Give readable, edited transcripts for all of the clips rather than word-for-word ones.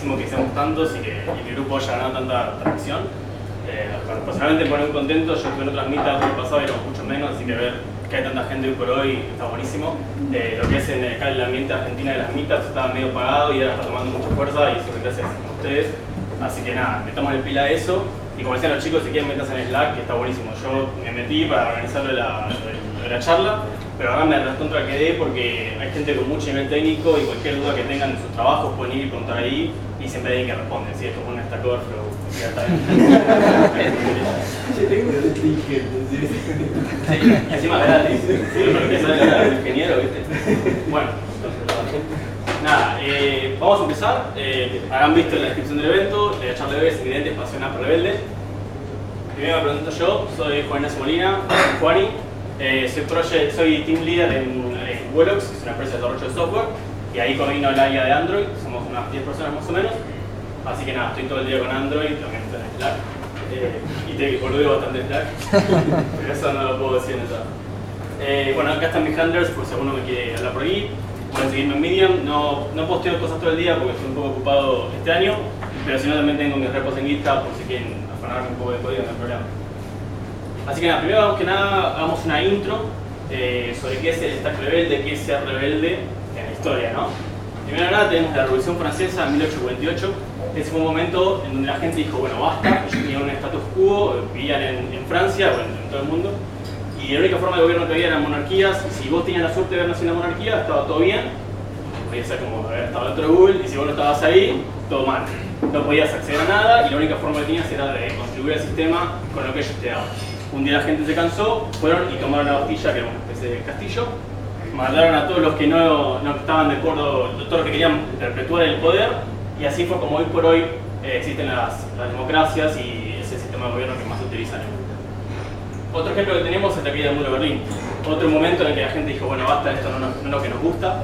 Que seamos tantos y que mi grupo haya ganado tanta tracción. Personalmente me pone muy contento. Yo estuve en otras meetups el pasado y éramos mucho menos, así que ver que hay tanta gente hoy por hoy está buenísimo. Lo que es acá en el ambiente argentino de las meetups estaba medio apagado y ahora está tomando mucha fuerza, y eso es gracias a ustedes. Así que nada, metamos el pila a eso. Y como decían los chicos, si quieren metas en Slack, que está buenísimo. Yo me metí para organizarlo la charla, pero ahora me recontra quedé porque hay gente con mucho nivel técnico y cualquier duda que tengan en sus trabajos pueden ir y preguntar ahí y siempre hay alguien que responde. Si es como un Stack Overflow, ya está bien. Y encima gratis. Sí, pero que sale el ingeniero, ¿viste? Bueno, nada, vamos a empezar. Habrán visto en la descripción del evento, la charla de hoy es Ingredientes para una App Rebelde. Primero me presento yo, soy Juan Ignacio Molina, Juani. Soy Team Leader en Velox, que es una empresa de desarrollo de software, y ahí coordino el área de Android, somos unas 10 personas más o menos. Así que nada, estoy todo el día con Android, también estoy en Slack. Y te boludo bastante Slack, pero eso no lo puedo decir en esa. Bueno, acá están mis handlers, por si alguno me quiere hablar por ahí. Pueden seguirme en Medium. No posteo cosas todo el día porque estoy un poco ocupado este año, pero si no también tengo mis repos en GitHub por si quieren afanarme un poco de código, no hay problema. Así que nada, primero que nada hagamos una intro sobre qué es el Stack Rebelde, qué es ser rebelde en la historia, ¿no? Primero que nada tenemos la Revolución Francesa en 1848. Ese fue un momento en donde la gente dijo, bueno, basta, ellos tenían un status quo, vivían en Francia, bueno, en todo el mundo, y la única forma de gobierno que había eran monarquías, y si vos tenías la suerte de haber nacido en una monarquía, estaba todo bien, podías ser como haber estado dentro de Google, y si vos no estabas ahí, todo mal. No podías acceder a nada, y la única forma que tenías era de contribuir al sistema con lo que ellos te daban. Un día la gente se cansó, fueron y tomaron la Bastilla, que era una especie de castillo, mataron a todos los que no estaban de acuerdo, todos los que querían perpetuar el poder, y así fue como hoy por hoy existen las democracias y ese sistema de gobierno que más se utiliza en el mundo. Otro ejemplo que tenemos es la caída del muro de Berlín. Otro momento en el que la gente dijo, bueno, basta, esto no es lo que nos gusta.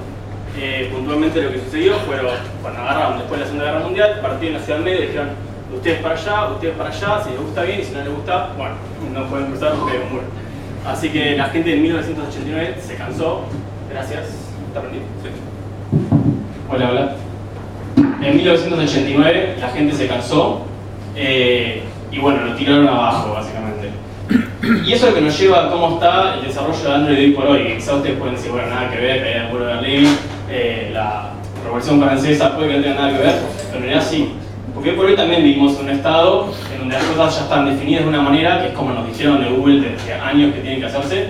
Puntualmente lo que sucedió fue cuando agarraron después de la Segunda Guerra Mundial, partieron en la ciudad media y dijeron, ustedes para allá, si les gusta bien y si no les gusta, bueno, no pueden cruzar porque hay un muro. Así que la gente en 1989 se cansó. Gracias. ¿Está prendido? Sí. Hola. En 1989 la gente se cansó y bueno, lo tiraron abajo básicamente. Y eso es lo que nos lleva a cómo está el desarrollo de Android hoy por hoy. Quizás ustedes pueden decir, bueno, nada que ver, caída del muro de Berlín, la Revolución Francesa puede que no tenga nada que ver, pero en realidad sí. Porque hoy por hoy también vivimos en un estado en donde las cosas ya están definidas de una manera que es como nos dijeron de Google desde años que tienen que hacerse.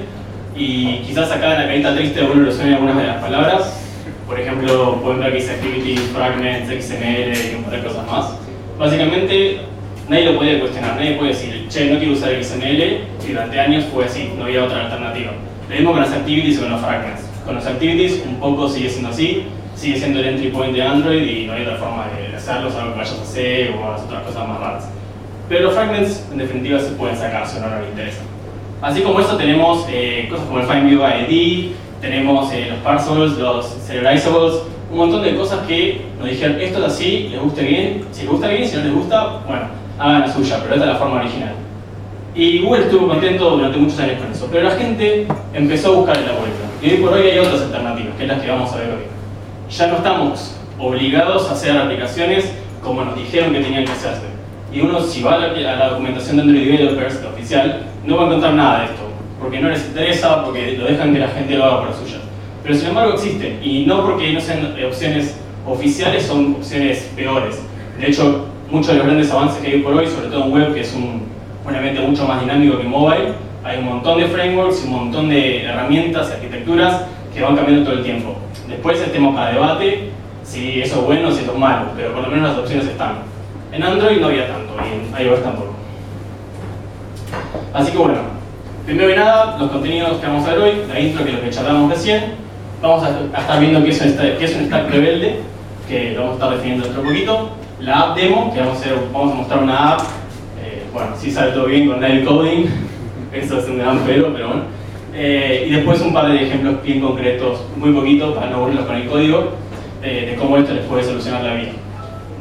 Y quizás acá en la carita triste a uno le suenen algunas de las palabras. Por ejemplo, pueden ver que dice Activity, Fragments, XML y un par de cosas más. Básicamente, nadie lo puede cuestionar, nadie puede decir, che, no quiero usar XML, y durante años fue así, no había otra alternativa. Lo mismo con las Activities o con los Fragments. Con los Activities un poco sigue siendo así, sigue siendo el entry point de Android y no hay otra forma de hacerlo, salvo que vayas a C o a las otras cosas más raras. Pero los Fragments, en definitiva, se pueden sacar si no les interesa. Así como eso tenemos cosas como el FindViewID, tenemos los parcels, los serializables, un montón de cosas que nos dijeron esto es así, les guste bien, si les gusta bien, si no les gusta, bueno, hagan la suya, pero esta es la forma original. Y Google estuvo contento durante muchos años con eso, pero la gente empezó a buscar la vuelta. Y hoy por hoy hay otras alternativas, que es las que vamos a ver hoy. Ya no estamos obligados a hacer aplicaciones como nos dijeron que tenían que hacerse. Y uno, si va a la documentación de Android Developers, la oficial, no va a encontrar nada de esto, porque no les interesa, porque lo dejan que la gente lo haga por la suya. Pero sin embargo existen, y no porque no sean opciones oficiales, son opciones peores. De hecho, muchos de los grandes avances que hay por hoy, sobre todo en web, que es un ambiente mucho más dinámico que mobile, hay un montón de frameworks, un montón de herramientas y arquitecturas que van cambiando todo el tiempo. Después el tema para debate, si eso es bueno o si eso es malo, pero por lo menos las opciones están. En Android no había tanto, y en iOS tampoco. Así que bueno, primero que nada, los contenidos que vamos a ver hoy, la intro que es lo que charlamos recién, vamos a estar viendo qué es un Stack Rebelde, que lo vamos a estar definiendo dentro de poquito, la app demo, que vamos a mostrar una app, bueno, si sale todo bien con live coding, eso es un gran pero bueno. Y después un par de ejemplos bien concretos, muy poquito, para no aburrirlos con el código, de cómo esto les puede solucionar la vida.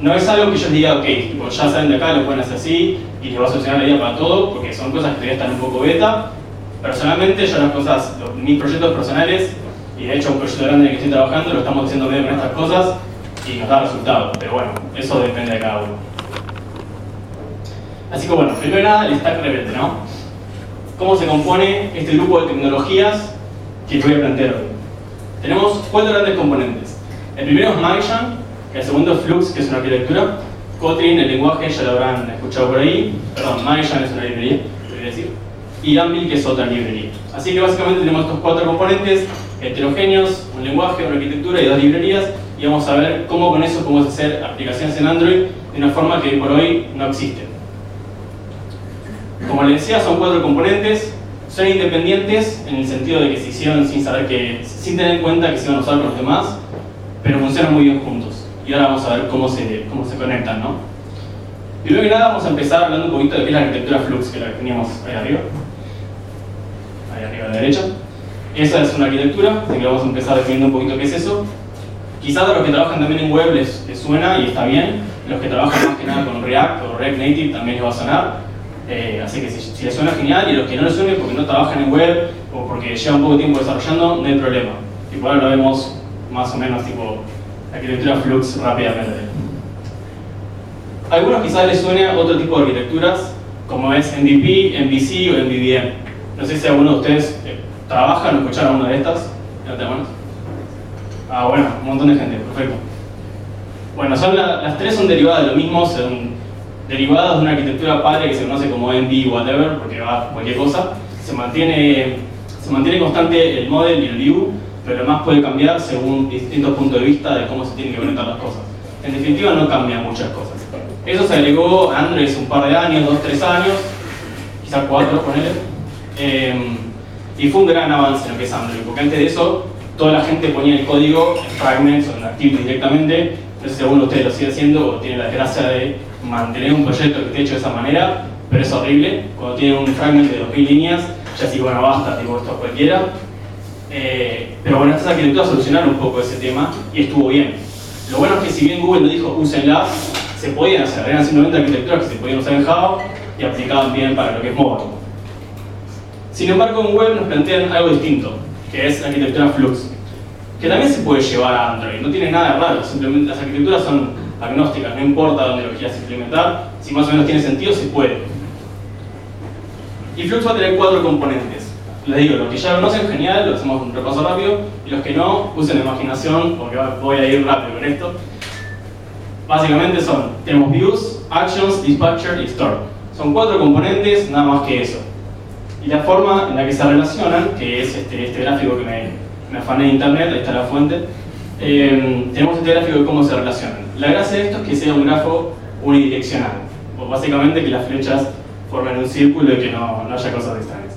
No es algo que yo les diga, ok, tipo, ya salen de acá, lo pueden hacer así y les va a solucionar la vida para todo, porque son cosas que todavía están un poco beta. Personalmente, yo las cosas, mis proyectos personales, y de hecho un proyecto grande en el que estoy trabajando, lo estamos haciendo medio con estas cosas, y nos da resultados, pero bueno, eso depende de cada uno. Así que bueno, primero que nada el stack rebelde, ¿no? ¿Cómo se compone este grupo de tecnologías que te voy a plantear hoy? Tenemos 4 grandes componentes. El primero es Magellan, el segundo es Flux, que es una arquitectura. Kotlin, el lenguaje, ya lo habrán escuchado por ahí. Perdón, Magellan es una librería, debería decir. Y Anvil, que es otra librería. Así que básicamente tenemos estos 4 componentes heterogéneos, un lenguaje, una arquitectura y 2 librerías. Y vamos a ver cómo con eso podemos hacer aplicaciones en Android de una forma que por hoy no existe. Como les decía, son 4 componentes. Son independientes en el sentido de que se hicieron sin tener en cuenta que se iban a usar con los demás, pero funcionan muy bien juntos. Y ahora vamos a ver cómo se conectan, ¿no? Primero que nada vamos a empezar hablando un poquito de qué es la arquitectura Flux, que la que teníamos ahí arriba a la derecha. Esa es una arquitectura, así que vamos a empezar definiendo un poquito qué es eso. Quizás a los que trabajan también en web les suena y está bien. Los que trabajan más que nada con React o React Native también les va a sonar. Así que si les suena genial, y a los que no les suene porque no trabajan en web o porque llevan poco tiempo desarrollando, no hay problema. Y por ahora lo vemos más o menos tipo arquitectura Flux rápidamente. A algunos quizás les suene otro tipo de arquitecturas como es MVP, MVC o MVVM. No sé si alguno de ustedes trabajan o escucharon una de estas. Levanta manos. Ah, bueno, un montón de gente, perfecto. Bueno, las tres son derivadas de lo mismo, son derivadas de una arquitectura padre que se conoce como MV whatever, porque va cualquier cosa. Se mantiene constante el model y el view, pero además puede cambiar según distintos puntos de vista de cómo se tienen que conectar las cosas. En definitiva no cambian muchas cosas. Eso se agregó a Android hace un par de años, 2, 3 años, quizás 4, ponele. Y fue un gran avance en lo que es Android, porque antes de eso toda la gente ponía el código en fragments o en activity directamente. No sé si alguno de ustedes lo sigue haciendo o tiene la desgracia de mantener un proyecto que esté hecho de esa manera, pero es horrible. Cuando tienen un fragment de 2000 líneas, ya sí, bueno, basta, tipo esto cualquiera. Pero bueno, estas arquitecturas solucionaron un poco ese tema y estuvo bien. Lo bueno es que si bien Google nos dijo úsenlas, se podían hacer. Eran simplemente arquitecturas que se podían usar en Java y aplicaban bien para lo que es mobile. Sin embargo, en web nos plantean algo distinto, que es la arquitectura Flux, que también se puede llevar a Android. No tiene nada de raro, simplemente las arquitecturas son agnósticas, no importa dónde lo quieras implementar, si más o menos tiene sentido, se puede. Y Flux va a tener 4 componentes. Les digo, los que ya lo conocen, genial, lo hacemos un repaso rápido, y los que no, usen la imaginación, porque voy a ir rápido con esto. Básicamente tenemos views, actions, dispatcher y store. Son 4 componentes, nada más que eso. Y la forma en la que se relacionan, que es este gráfico que me afané de internet, ahí está la fuente, tenemos este gráfico de cómo se relacionan. La gracia de esto es que sea un grafo unidireccional, o básicamente que las flechas formen un círculo y que no haya cosas extrañas.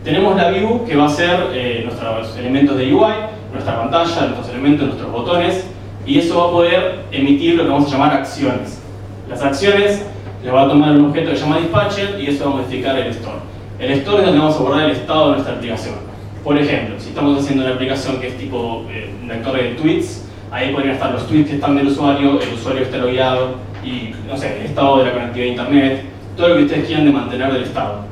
Tenemos la view, que va a ser nuestros elementos de UI, nuestra pantalla, nuestros elementos, nuestros botones, y eso va a poder emitir lo que vamos a llamar acciones. Las acciones les va a tomar un objeto que se llama dispatcher y eso va a modificar el store. El store es donde vamos a guardar el estado de nuestra aplicación. Por ejemplo, si estamos haciendo una aplicación que es tipo un vector de tweets, ahí podrían estar los tweets que están del usuario, el usuario está logueado y, no sé, el estado de la conectividad a internet, todo lo que ustedes quieran de mantener del estado.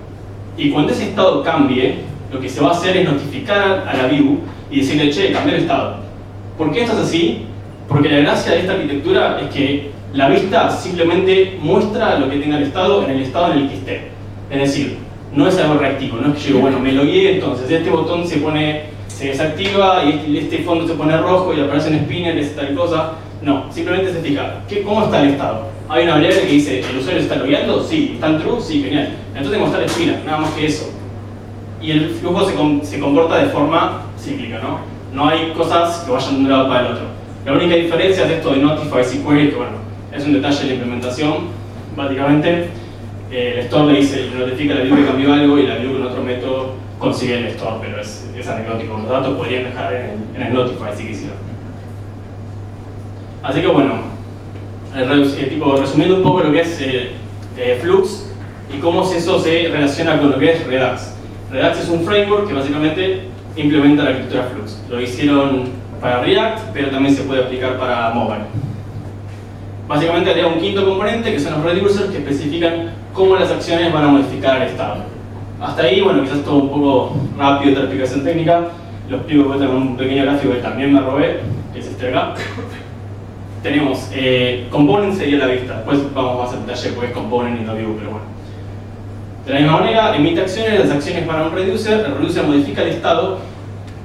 Y cuando ese estado cambie, lo que se va a hacer es notificar a la view y decirle, che, cambió el estado. ¿Por qué esto es así? Porque la gracia de esta arquitectura es que la vista simplemente muestra lo que tenga el estado en el que esté. Es decir, no es algo reactivo, no es que yo digo, bueno, me logueé, entonces este botón se desactiva y este fondo se pone rojo y aparece un spinner, es tal cosa. No, simplemente se fija, ¿cómo está el estado? Hay una variable que dice, ¿el usuario está logueando? Sí. ¿Está en true? Sí, genial. Entonces tengo que estar el spinner, nada más que eso. Y el flujo se comporta de forma cíclica, ¿no? No hay cosas que vayan de un lado para el otro. La única diferencia es esto de Notify SQL, que bueno, es un detalle de la implementación. Básicamente, el store le notifica a la view que cambió algo y la view con otro método consigue el store, pero es anecdótico. Los datos podrían dejar en el Notify si quisieran. Así que bueno, resumiendo un poco lo que es Flux y cómo eso se relaciona con lo que es Redux. Redux es un framework que básicamente implementa la arquitectura Flux. Lo hicieron para React, pero también se puede aplicar para mobile. Básicamente agrega un quinto componente que son los reducers que especifican cómo las acciones van a modificar el estado. Hasta ahí, bueno, quizás todo un poco rápido esta explicación técnica. Lo explico con un pequeño gráfico que también me robé, que es este de acá. tenemos component sería la vista, después vamos más al detalle porque es component y no view, pero bueno. De la misma manera, emite acciones, las acciones van a un reducer, el reducer modifica el estado.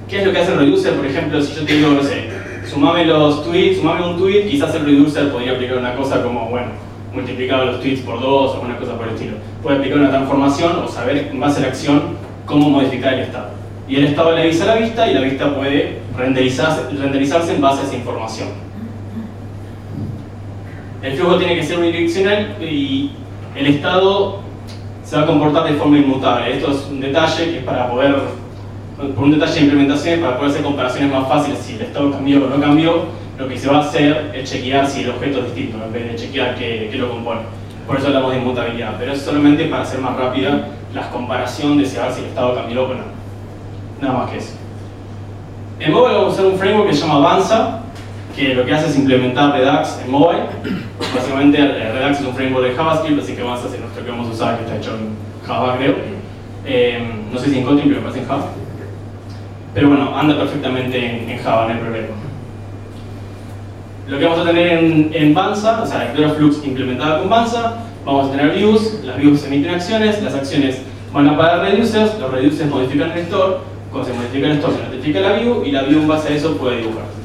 ¿Qué es lo que hace el reducer? Por ejemplo, si yo te digo, no sé, sumame los tweets, sumame un tweet, quizás el reducer podría aplicar una cosa como, bueno, multiplicado los tweets por 2 o una cosa por el estilo. Puede aplicar una transformación o saber en base a la acción cómo modificar el estado. Y el estado le avisa a la vista y la vista puede renderizarse en base a esa información. El flujo tiene que ser unidireccional y el estado se va a comportar de forma inmutable. Esto es un detalle que es para poder, por un detalle de implementación, para poder hacer comparaciones más fáciles. Si el estado cambió o no cambió, lo que se va a hacer es chequear si el objeto es distinto, en vez de chequear qué lo compone. Por eso hablamos de inmutabilidad, pero es solamente para hacer más rápida la comparación de saber si el estado cambió o no. Nada más que eso. En mobile vamos a usar un framework que se llama Avanza, que lo que hace es implementar Redux en mobile. Básicamente Redux es un framework de JavaScript, así que Avanza es nuestro que vamos a usar, que está hecho en Java, creo. No sé si en Kotlin, pero me parece en Java. Pero bueno, anda perfectamente en Java, no hay problema. Lo que vamos a tener en Avanza, o sea, la lectura Flux implementada con Avanza, vamos a tener views, las views emiten acciones, las acciones van a parar reducers, los reducers modifican el store, cuando se modifica el store se notifica la view y la view en base a eso puede dibujarse.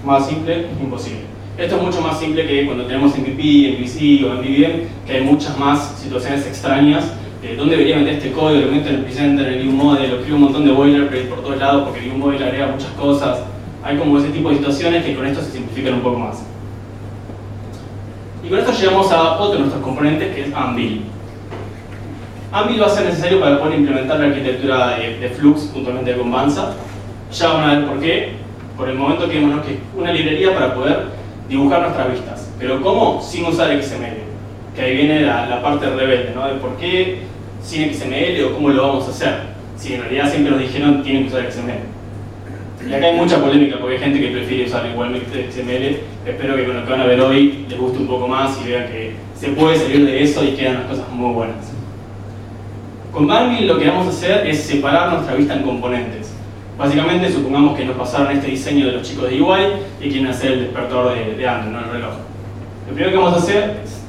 Más simple, imposible. Esto es mucho más simple que cuando tenemos MVP, MVC o MVVM, que hay muchas más situaciones extrañas de dónde debería meter este código, lo meto en el presenter, en el view model, lo creo un montón de boilerplate por todos lados porque el view model agrega muchas cosas. Hay como ese tipo de situaciones que con esto se simplifican un poco más. Y con esto llegamos a otro de nuestros componentes que es Anvil. Anvil va a ser necesario para poder implementar la arquitectura de Flux puntualmente con Avanza. Ya van a ver por qué. Por el momento queremos que una librería para poder dibujar nuestras vistas. Pero ¿cómo? Sin usar XML. Que ahí viene la parte rebelde, ¿no? De por qué sin XML o cómo lo vamos a hacer. Si en realidad siempre nos dijeron tienen que usar XML. Y acá hay mucha polémica porque hay gente que prefiere usar igualmente XML. Espero que con lo que van a ver hoy les guste un poco más y vean que se puede salir de eso y quedan las cosas muy buenas. Con Anvil lo que vamos a hacer es separar nuestra vista en componentes. Básicamente, supongamos que nos pasaron este diseño de los chicos de UI y quieren hacer el despertador de Android, no el reloj. Lo primero que vamos a hacer es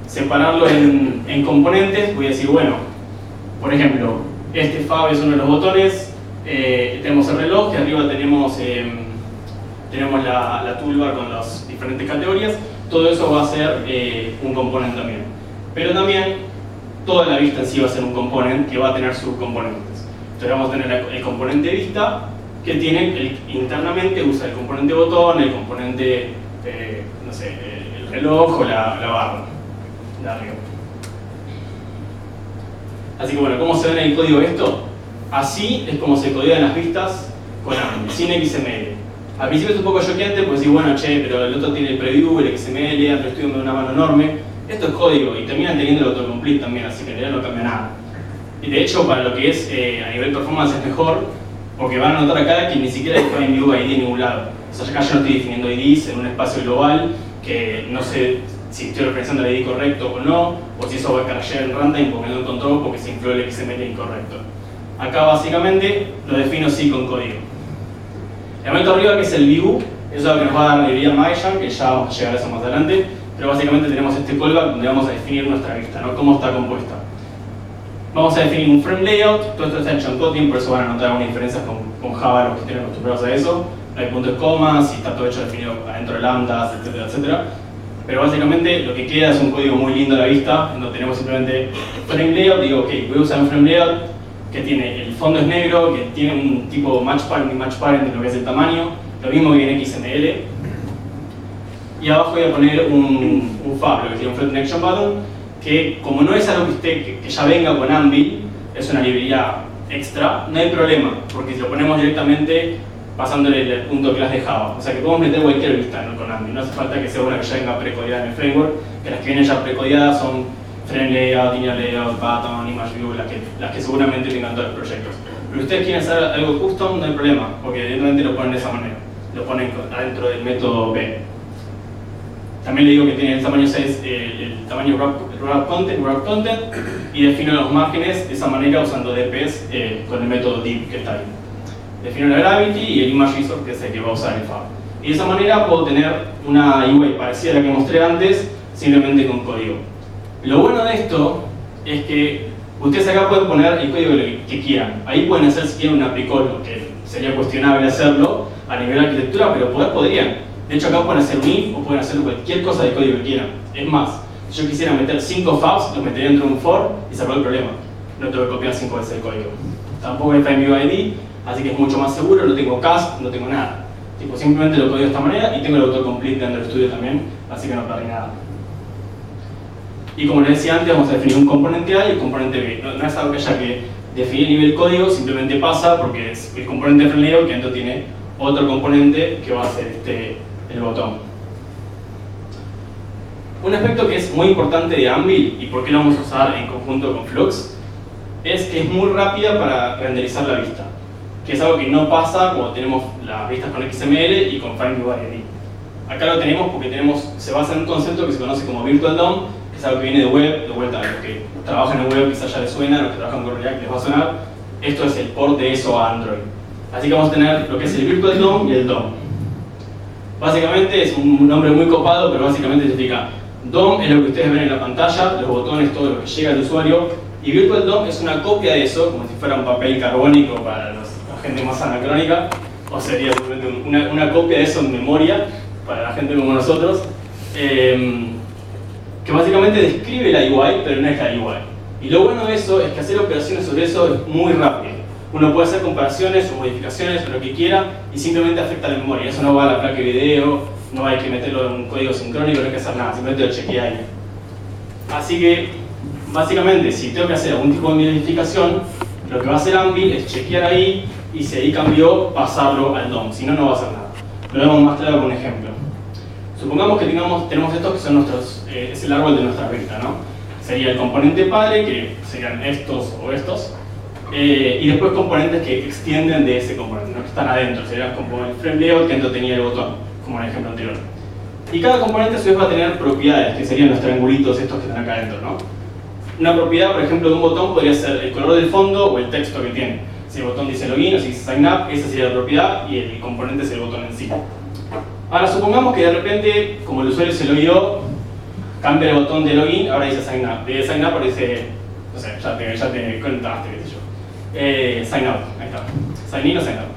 separarlo en componentes. Voy a decir, bueno, por ejemplo, este fab es uno de los botones, tenemos el reloj y arriba tenemos la toolbar con las diferentes categorías. Todo eso va a ser un componente también. Pero también toda la vista en sí va a ser un componente que va a tener subcomponentes. Entonces vamos a tener el componente de vista que tiene internamente usa el componente botón, el componente, no sé, el reloj o la barra de arriba. Así que bueno, ¿cómo se ve en el código esto? Así es como se codean las vistas con Anvil, sin XML. Al principio es un poco choqueante porque decís, bueno, che, pero el otro tiene el preview, el XML, Android Studio me da una mano enorme. Esto es código y terminan teniendo el autocomplete también, así que en realidad no cambia nada. Y de hecho, para lo que es a nivel performance es mejor, porque van a notar acá que ni siquiera definen view ID en ningún lado. O sea, acá yo no estoy definiendo IDs en un espacio global, que no sé si estoy representando el ID correcto o no, o si eso va a crashear en runtime porque no encontró porque se infló el XML incorrecto. Acá básicamente lo defino sí con código. El elemento arriba que es el view, eso es lo que nos va a dar la librería Mayan, que ya vamos a llegar a eso más adelante. Pero básicamente tenemos este callback donde vamos a definir nuestra vista, ¿no? Cómo está compuesta. Vamos a definir un frame layout, todo esto está hecho en Kotlin, por eso van a notar algunas diferencias con Java, los que estén acostumbrados a eso. No hay puntos y comas, y está todo hecho definido adentro de lambdas, etcétera, etcétera. Pero básicamente lo que queda es un código muy lindo a la vista, donde tenemos simplemente frame layout, digo, ok, voy a usar un frame layout que tiene, el fondo es negro, que tiene un tipo match parent y match parent en lo que es el tamaño, lo mismo que en XML. Y abajo voy a poner un fab, lo que tiene un Floating Action Button, que como no es algo que ya venga con Anvil, es una librería extra, no hay problema, porque si lo ponemos directamente pasándole el punto class de Java. O sea que podemos meter cualquier vista, ¿no? Con Anvil, no hace falta que sea una que ya venga precodiada en el framework, que las que vienen ya precodiadas son Frame Layout, Linear Layout, Button, Image View, las que seguramente tengan todos los proyectos. Pero si ustedes quieren hacer algo custom, no hay problema, porque directamente lo ponen de esa manera, lo ponen adentro del método B. También le digo que tiene el tamaño 6, el tamaño wrap content, y defino los márgenes de esa manera usando DPS con el método div que está ahí. Defino la gravity y el image resource que es el que va a usar el fab. Y de esa manera puedo tener una UI parecida a la que mostré antes, simplemente con código. Lo bueno de esto es que ustedes acá pueden poner el código que quieran. Ahí pueden hacer si quieren un aplicolo, que sería cuestionable hacerlo a nivel de arquitectura, pero podrían. De hecho, acá pueden hacer un if o pueden hacer cualquier cosa de código que quieran. Es más, si yo quisiera meter 5 fabs, los metería dentro de un for y se acabó el problema. No tengo que copiar 5 veces el código. Tampoco hay FineViewID, así que es mucho más seguro, no tengo cast, no tengo nada. Tipo, simplemente lo código de esta manera y tengo el autocomplete de Android Studio también, así que no perdí nada. Y como les decía antes, vamos a definir un componente A y un componente B. No es algo que haya que definir a nivel código, simplemente pasa porque es el componente FrameLayout que dentro tiene otro componente que va a ser el botón. Un aspecto que es muy importante de Anvil y por qué lo vamos a usar en conjunto con Flux es que es muy rápida para renderizar la vista, que es algo que no pasa cuando tenemos las vistas con XML y con FineViewID. Acá lo tenemos porque se basa en un concepto que se conoce como Virtual DOM, que es algo que viene de web, de vuelta a los que trabajan en web quizás ya les suena, los que trabajan con React les va a sonar. Esto es el port de eso a Android. Así que vamos a tener lo que es el Virtual DOM y el DOM. Básicamente es un nombre muy copado, pero básicamente significa DOM es lo que ustedes ven en la pantalla, los botones, todo lo que llega al usuario, y Virtual DOM es una copia de eso, como si fuera un papel carbónico para la gente más anacrónica, o sería simplemente una copia de eso en memoria para la gente como nosotros, que básicamente describe la UI, pero no es la UI. Y lo bueno de eso es que hacer operaciones sobre eso es muy rápido. Uno puede hacer comparaciones o modificaciones o lo que quiera y simplemente afecta la memoria. Eso no va a la placa de video, no hay que meterlo en un código sincrónico, no hay que hacer nada, simplemente lo chequea ahí. Así que, básicamente, si tengo que hacer algún tipo de modificación, lo que va a hacer Anvil es chequear ahí y si ahí cambió, pasarlo al DOM, si no, no va a hacer nada. Lo vemos más claro con un ejemplo. Supongamos que tenemos estos que son nuestros, es el árbol de nuestra vista, ¿no? Sería el componente padre, que serían estos o estos, y después componentes que extienden de ese componente, ¿no? Que están adentro, serían como el FrameLayout que dentro tenía el botón, como en el ejemplo anterior. Y cada componente a su vez va a tener propiedades, que serían los triangulitos estos que están acá adentro, ¿no? Una propiedad, por ejemplo, de un botón podría ser el color del fondo o el texto que tiene. Si el botón dice login o si dice sign up, esa sería la propiedad y el componente es el botón en sí. Ahora supongamos que de repente, como el usuario se logueó, cambia el botón de login, ahora dice sign up. De sign up ahora dice, no sé, ya te conectaste, qué sé yo. Sign out, ahí está. Sign in o sign out.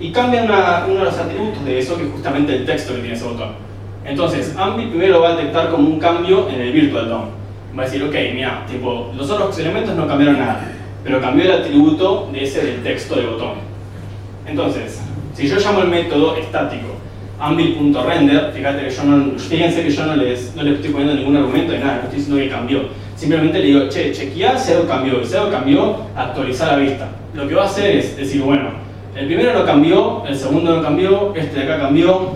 Y cambia uno de los atributos de eso, que es justamente el texto que tiene ese botón. Entonces, Anvil primero lo va a detectar como un cambio en el Virtual DOM. Va a decir, ok, mira, tipo, los otros elementos no cambiaron nada, pero cambió el atributo de ese del texto del botón. Entonces, si yo llamo el método estático Anvil.render, fíjense que yo no le estoy poniendo ningún argumento de nada, no estoy diciendo que cambió. Simplemente le digo, che, chequear si algo cambió, y si algo cambió, actualizar la vista. Lo que va a hacer es decir, bueno, el primero no cambió, el segundo no cambió, este de acá cambió,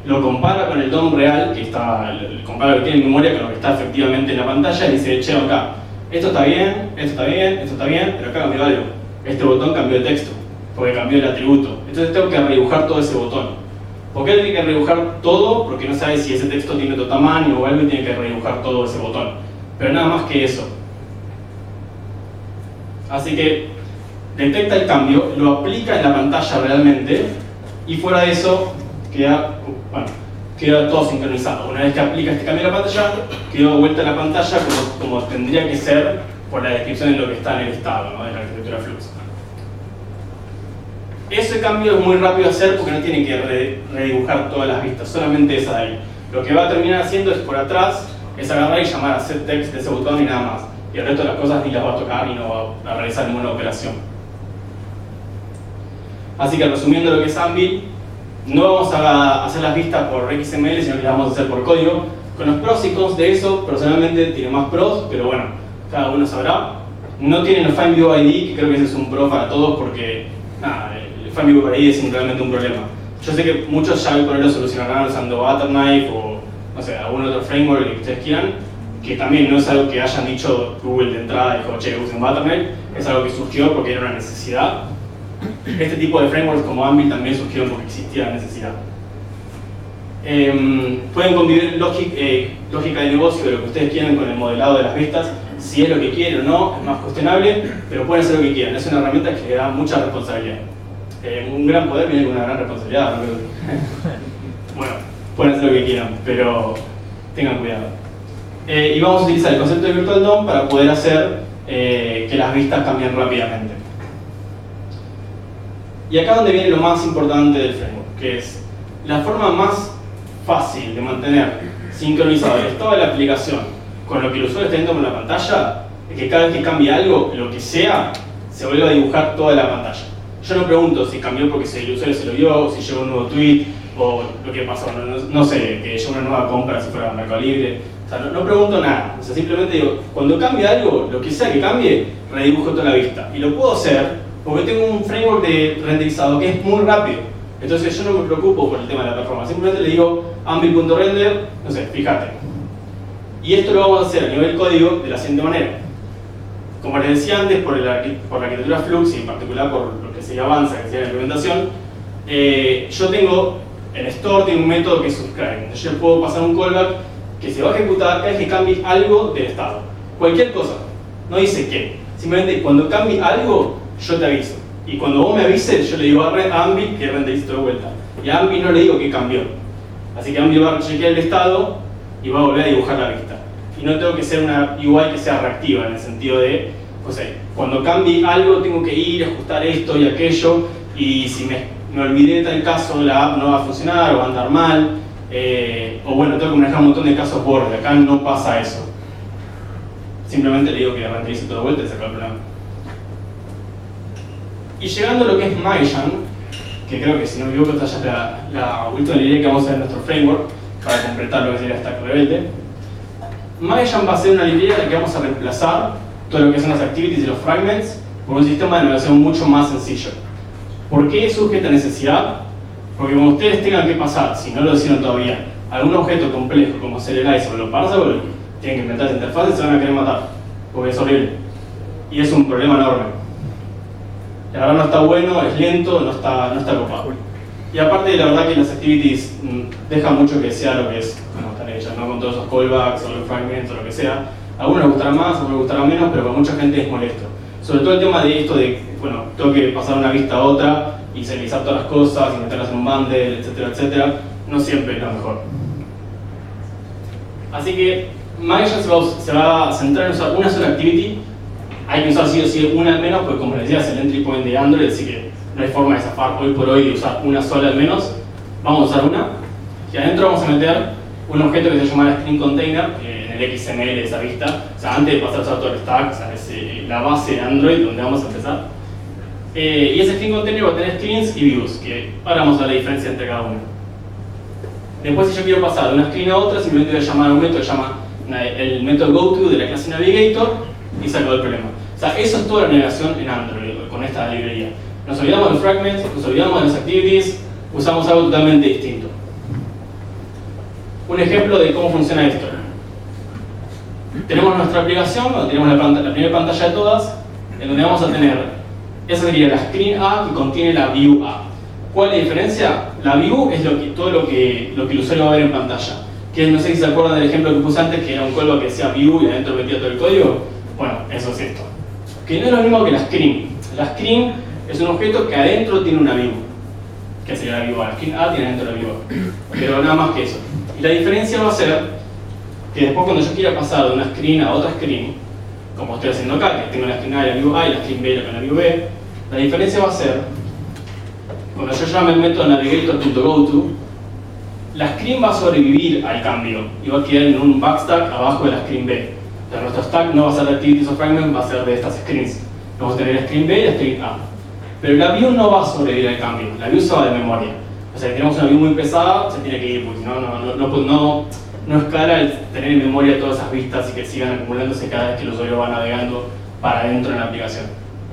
lo compara con el DOM real, que está, compara lo que tiene en memoria con lo que está efectivamente en la pantalla y dice, che, acá, esto está bien, esto está bien, esto está bien, pero acá cambió algo. Este botón cambió de texto, porque cambió el atributo. Entonces tengo que redibujar todo ese botón. ¿Por qué tiene que redibujar todo? Porque no sabe si ese texto tiene otro tamaño o algo y tiene que redibujar todo ese botón. Pero nada más que eso. Así que detecta el cambio, lo aplica en la pantalla realmente y fuera de eso queda todo sincronizado. Una vez que aplica este cambio en la pantalla, quedó vuelta la pantalla como tendría que ser por la descripción de lo que está en el estado, ¿no? De la arquitectura Flux. Ese cambio es muy rápido de hacer porque no tiene que redibujar todas las vistas, solamente esa de ahí. Lo que va a terminar haciendo es por atrás, es agarrar y llamar a setText de ese botón y nada más. Y el resto de las cosas ni las va a tocar y no va a realizar ninguna operación. Así que resumiendo lo que es Anvil, no vamos a hacer las vistas por XML, sino que las vamos a hacer por código. Con los pros y cons de eso, personalmente tiene más pros, pero bueno, cada uno sabrá. No tienen el FineViewID, que creo que ese es un pro para todos porque nada, el FineViewID es realmente un problema. Yo sé que muchos ya por ahí lo solucionarán usando Butterknife o no sé, algún otro framework que ustedes quieran, que también no es algo que hayan dicho Google de entrada, dijo, che, usen Butterknife, es algo que surgió porque era una necesidad. Este tipo de frameworks como Anvil también surgieron porque existía la necesidad. Pueden convivir lógica de negocio de lo que ustedes quieran con el modelado de las vistas, si es lo que quieren o no, es más cuestionable, pero pueden hacer lo que quieran, es una herramienta que le da mucha responsabilidad. Un gran poder viene con una gran responsabilidad, ¿no? Bueno, pueden hacer lo que quieran, pero tengan cuidado. Y vamos a utilizar el concepto de Virtual DOM para poder hacer que las vistas cambien rápidamente. Y acá es donde viene lo más importante del framework, que es la forma más fácil de mantener sincronizado el estado de la aplicación con lo que el usuario está viendo en la pantalla, es que cada vez que cambie algo, lo que sea, se vuelva a dibujar toda la pantalla. Yo no pregunto si cambió porque el usuario se lo vio, o si llegó un nuevo tweet, o lo que pasó, no sé, que llegó una nueva compra si fuera Mercado Libre. O sea, no pregunto nada, o sea, simplemente digo, cuando cambie algo, lo que sea que cambie, redibujo toda la vista. Y lo puedo hacer porque tengo un framework de renderizado que es muy rápido. Entonces yo no me preocupo por el tema de la performance, simplemente le digo ambi.render, no sé, fíjate. Y esto lo vamos a hacer a nivel código de la siguiente manera. Como les decía antes, por la arquitectura Flux y en particular por lo que se avanza, que sería la implementación, yo tengo en store tiene un método que es subscribe. Entonces yo puedo pasar un callback que se va a ejecutar cada vez que cambie algo del estado. Cualquier cosa, no dice qué. Simplemente cuando cambie algo, yo te aviso. Y cuando vos me avises, yo le digo a Ambi que renderice todo de vuelta. Y a Ambi no le digo que cambió. Así que Ambi va a chequear el estado y va a volver a dibujar la vista. Y no tengo que ser una UI que sea reactiva, en el sentido de, pues cuando cambie algo tengo que ir, ajustar esto y aquello, y si me olvidé tal caso, la app no va a funcionar o va a andar mal, o bueno, tengo que manejar un montón de casos borde. Acá no pasa eso. Simplemente le digo que renderice todo de vuelta y se acaba el problema. Y llegando a lo que es Magellan, que creo que si no me equivoco esta ya es la última librería que vamos a ver en nuestro framework para completar lo que sería Stack Rebelde. Magellan va a ser una librería en la que vamos a reemplazar todo lo que son las activities y los fragments por un sistema de navegación mucho más sencillo. ¿Por qué surge esta necesidad? Porque cuando ustedes tengan que pasar, si no lo hicieron todavía, algún objeto complejo como Serialize o los Parsable, tienen que inventar esa interfaz y se van a querer matar, porque es horrible. Y es un problema enorme. La verdad no está bueno, es lento, no está copado. Y aparte, la verdad que las activities dejan mucho que sea lo que es, como están hechas, ¿no? Con todos esos callbacks o los fragments o lo que sea. A algunos les gustará más, a otros les gustará menos, pero para mucha gente es molesto. Sobre todo el tema de esto de, bueno, tengo que pasar una vista a otra y serializar todas las cosas, y meterlas en un bundle, etcétera, etcétera. No siempre es lo mejor. Así que Magellan se va a centrar en usar una sola activity. Hay que usar sí o sí una al menos, porque como les decía es el entry point de Android, así que no hay forma de zafar hoy por hoy de usar una sola al menos. Vamos a usar una. Y adentro vamos a meter un objeto que se llama Screen Container, en el XML de esa vista. O sea, antes de pasar a usar todo el stack, o sea, es la base de Android donde vamos a empezar. Y ese Screen Container va a tener screens y views, que ahora vamos a ver la diferencia entre cada uno. Después, si yo quiero pasar de una screen a otra, simplemente voy a llamar a un método que se llama el método GoTo de la clase Navigator y saco el problema. O sea, eso es toda la navegación en Android con esta librería. Nos olvidamos de los fragments, nos olvidamos de las activities, usamos algo totalmente distinto. Un ejemplo de cómo funciona esto. Tenemos nuestra aplicación, donde tenemos la primera pantalla de todas, en donde vamos a tener, esa sería la screen A que contiene la view A. ¿Cuál es la diferencia? La view es todo lo que el usuario va a ver en pantalla. Que no sé si se acuerdan del ejemplo que puse antes, que era un callback que decía view y adentro metía todo el código. Bueno, eso es esto. Que no es lo mismo que la screen. La screen es un objeto que adentro tiene una view, que sería la view A. La screen A tiene adentro la view A. Pero nada más que eso. Y la diferencia va a ser que después cuando yo quiera pasar de una screen a otra screen, como estoy haciendo acá, que tengo la screen A y la view A y la screen B y la view B, la diferencia va a ser, cuando yo llame el método navigator.goto, la screen va a sobrevivir al cambio y va a quedar en un backstack abajo de la screen B. O sea, nuestro stack no va a ser de activities o fragments, va a ser de estas screens. Vamos a tener la screen B y la screen A. Pero la view no va a sobrevivir al cambio, la view se va de memoria. O sea, si tenemos una view muy pesada, se tiene que ir, porque no escala el tener en memoria todas esas vistas y que sigan acumulándose cada vez que el usuario va navegando para adentro en la aplicación.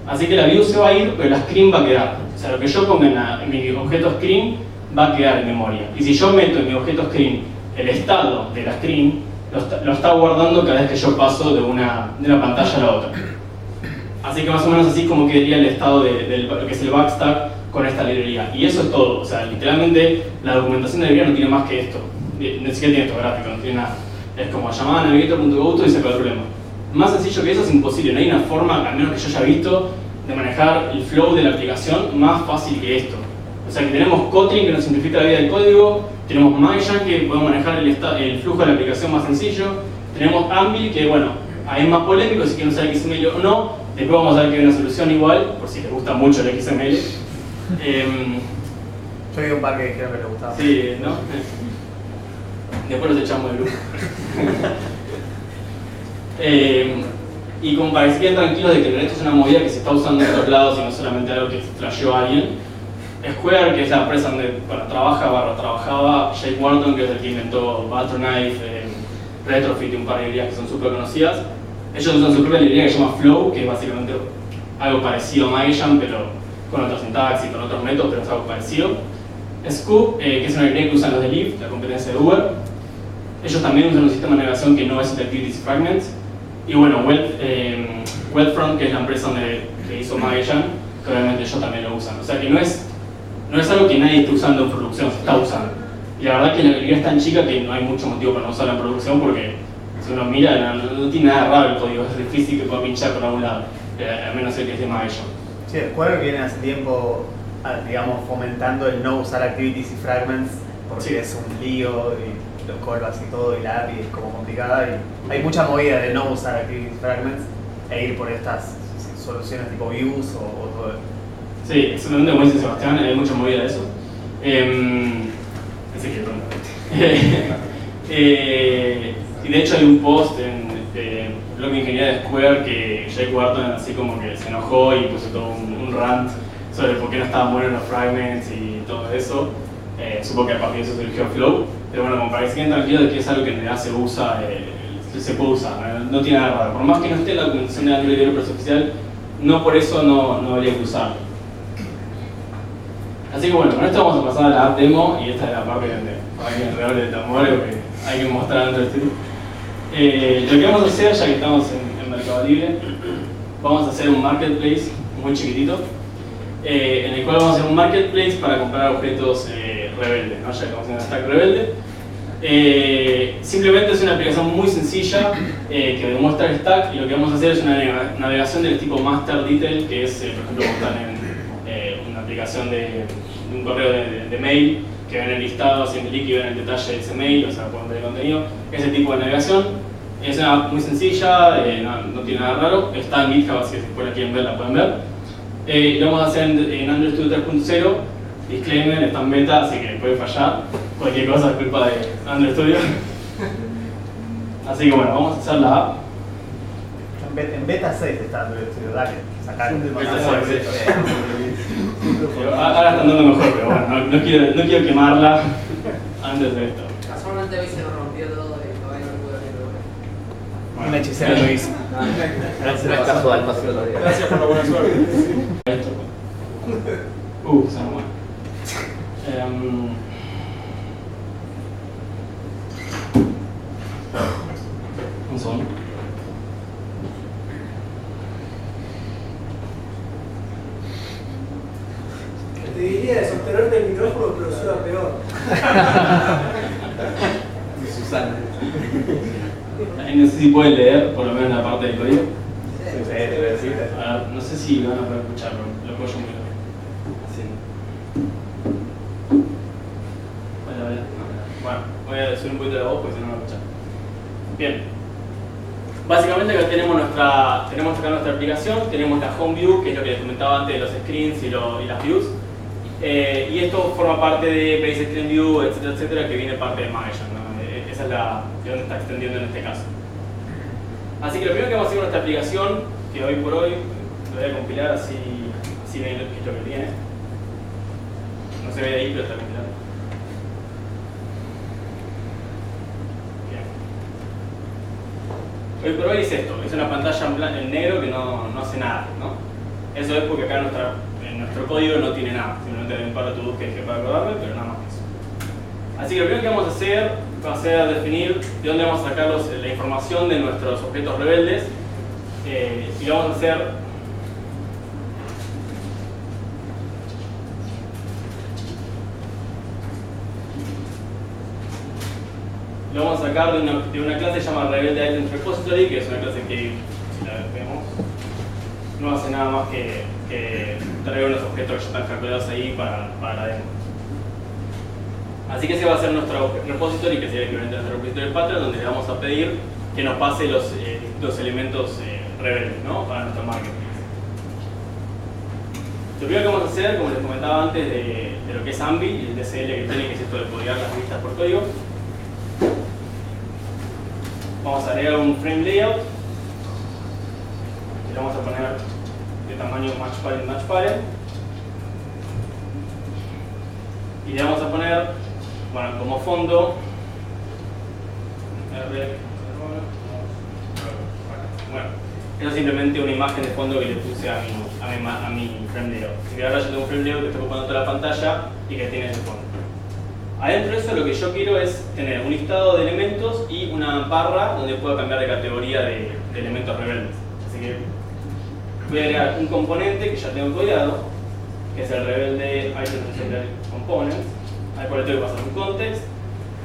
Así que la view se va a ir, pero la screen va a quedar. O sea, lo que yo ponga en mi objeto screen va a quedar en memoria. Y si yo meto en mi objeto screen el estado de la screen, lo está guardando cada vez que yo paso de una pantalla a la otra. Así que más o menos así como quedaría el estado de lo que es el backstack con esta librería. Y eso es todo. O sea, literalmente la documentación de la librería no tiene más que esto. Ni siquiera tiene esto gráfico, no tiene nada. Es como llamar a navigator.goto y sacar el problema. Más sencillo que eso es imposible. No hay una forma, al menos que yo haya visto, de manejar el flow de la aplicación más fácil que esto. O sea que tenemos Kotlin que nos simplifica la vida del código, tenemos Magellan que podemos manejar el flujo de la aplicación más sencillo, tenemos Anvil que bueno, ahí es más polémico si quieren usar XML o no, después vamos a ver que hay una solución igual, por si les gusta mucho el XML. Yo vi un par que dijeron que les gustaba. Sí, ¿no? Después los echamos de grupo. Y como para que se queden tranquilos de que esto es una movida que se está usando en otros lados y no solamente algo que flasheó a alguien, Square, que es la empresa donde trabajaba Jake Wharton, que es el que inventó Butterknife, Retrofit y un par de librerías que son súper conocidas. Ellos usan su propia librería que se llama Flow, que es básicamente algo parecido a Magellan, pero con otra sintaxis y con otros métodos, pero es algo parecido. Scoop, que es una librería que usan los de Lyft, la competencia de Uber. Ellos también usan un sistema de navegación que no es Activities Fragments. Y bueno, Wealthfront, que es la empresa que hizo Magellan, que obviamente ellos también lo usan. O sea que no es algo que nadie esté usando en producción, se está usando. Y la verdad es que la librería es tan chica que no hay mucho motivo para no usarla en producción porque si uno mira, no tiene nada raro el código, es difícil que pueda pinchar por algún lado, a menos el que es de Magellan. Sí, Square viene hace tiempo, digamos, fomentando el no usar Activities y Fragments porque Sí. es un lío y los callbacks y todo, y la API es como complicada y hay mucha movida de no usar Activities y Fragments e ir por estas soluciones tipo Views o todo eso. Sí, exactamente como dice Sebastián, hay mucha movida de eso. Así que pronto. Y de hecho hay un post en el blog de ingeniería de Square que Jake Wharton así como que se enojó y puso todo un rant sobre por qué no estaban buenos los fragments y todo eso. Supongo que a partir de eso surgió Flow, pero bueno, como para que se queden tranquilos de que es algo que en realidad se usa, se puede usar, no tiene nada raro. Por más que no esté en la documentación de Android Developers oficial, no por eso no habría que usarlo. Así que bueno, con esto vamos a pasar a la app demo y esta es la parte donde hay que enredar el tambor que hay que mostrar Android Studio. Lo que vamos a hacer, ya que estamos en Mercado Libre, vamos a hacer un marketplace muy chiquitito, en el cual vamos a hacer un marketplace para comprar objetos rebeldes, ¿no? Ya que vamos a hacer un stack rebelde. Simplemente es una aplicación muy sencilla que demuestra el stack y lo que vamos a hacer es una navegación del tipo master detail, que es, por ejemplo, como están en una aplicación de un correo de mail que ven el listado, haciendo clic y ven el detalle de ese mail, o sea, pueden ver el contenido. Ese tipo de navegación es una app muy sencilla, no tiene nada raro, está en GitHub, así que si después la quieren ver, la pueden ver. Lo vamos a hacer en Android Studio 3.0, disclaimer, está en beta, así que puede fallar, cualquier cosa es culpa de Android Studio. Así que bueno, vamos a hacer la app. En beta 6 está Android Studio, dale, sacar el Beta 6, ahora está andando mejor, pero bueno, no quiero quemarla antes de esto. Casualmente hoy se nos rompió todo y todavía no lo pude abrir. Un hechicero lo hizo. No es casual, pasó el otro día. Gracias por la buena suerte. Esto. Se armó. Un segundo. Te diría de sostenerte el micrófono, pero suena peor. Susana. No sé si pueden leer, por lo menos la parte del código. Sí, te voy a decir. A ver, no sé si lo van a poder escuchar, lo apoyo muy bien. Bueno, voy a subir un poquito la voz porque si no me van a escuchar. Bien. Básicamente acá tenemos acá nuestra aplicación, tenemos la home view, que es lo que les comentaba antes de los screens y las views. Y esto forma parte de Base Screen View, etcétera, etcétera, que viene parte de Magellan, ¿no? Esa es la de donde está extendiendo en este caso. Así que lo primero que vamos a hacer con esta aplicación, que hoy por hoy lo voy a compilar así ven qué es lo que tiene. No se ve de ahí, pero está compilado. Bien. Hoy por hoy es esto, es una pantalla en negro que no hace nada, ¿no? Eso es porque acá en nuestro código no tiene nada, simplemente hay un par de to-dos que dejé para acordarme, pero nada más que eso. Así que lo primero que vamos a hacer va a ser definir de dónde vamos a sacar la información de nuestros objetos rebeldes y lo vamos a hacer sacar de una clase que se llama Rebelde Items Repository, que es una clase que, si la vemos, no hace nada más que que traiga unos objetos que ya están calculados ahí para la demo. Así que ese va a ser nuestro repository, que sería el equivalente a nuestro repository Patreon, donde le vamos a pedir que nos pase los distintos elementos rebeldes, ¿no? Para nuestro marketplace. Lo primero que vamos a hacer, como les comentaba antes, de lo que es AMBI y el DSL que tiene, que es esto de codiar las vistas por código, vamos a agregar un frame layout, que le vamos a poner de tamaño match parent, y le vamos a poner, bueno, como fondo, bueno, eso es simplemente una imagen de fondo que le puse a mi frame layout. Así que ahora yo tengo un frame layout que está ocupando toda la pantalla y que tiene ese fondo. Adentro de eso lo que yo quiero es tener un listado de elementos y una barra donde puedo cambiar de categoría de elementos rebeldes. Así que voy a agregar un componente que ya tengo codiado, que es el rebelde item components. Ahí por le tengo que pasar un context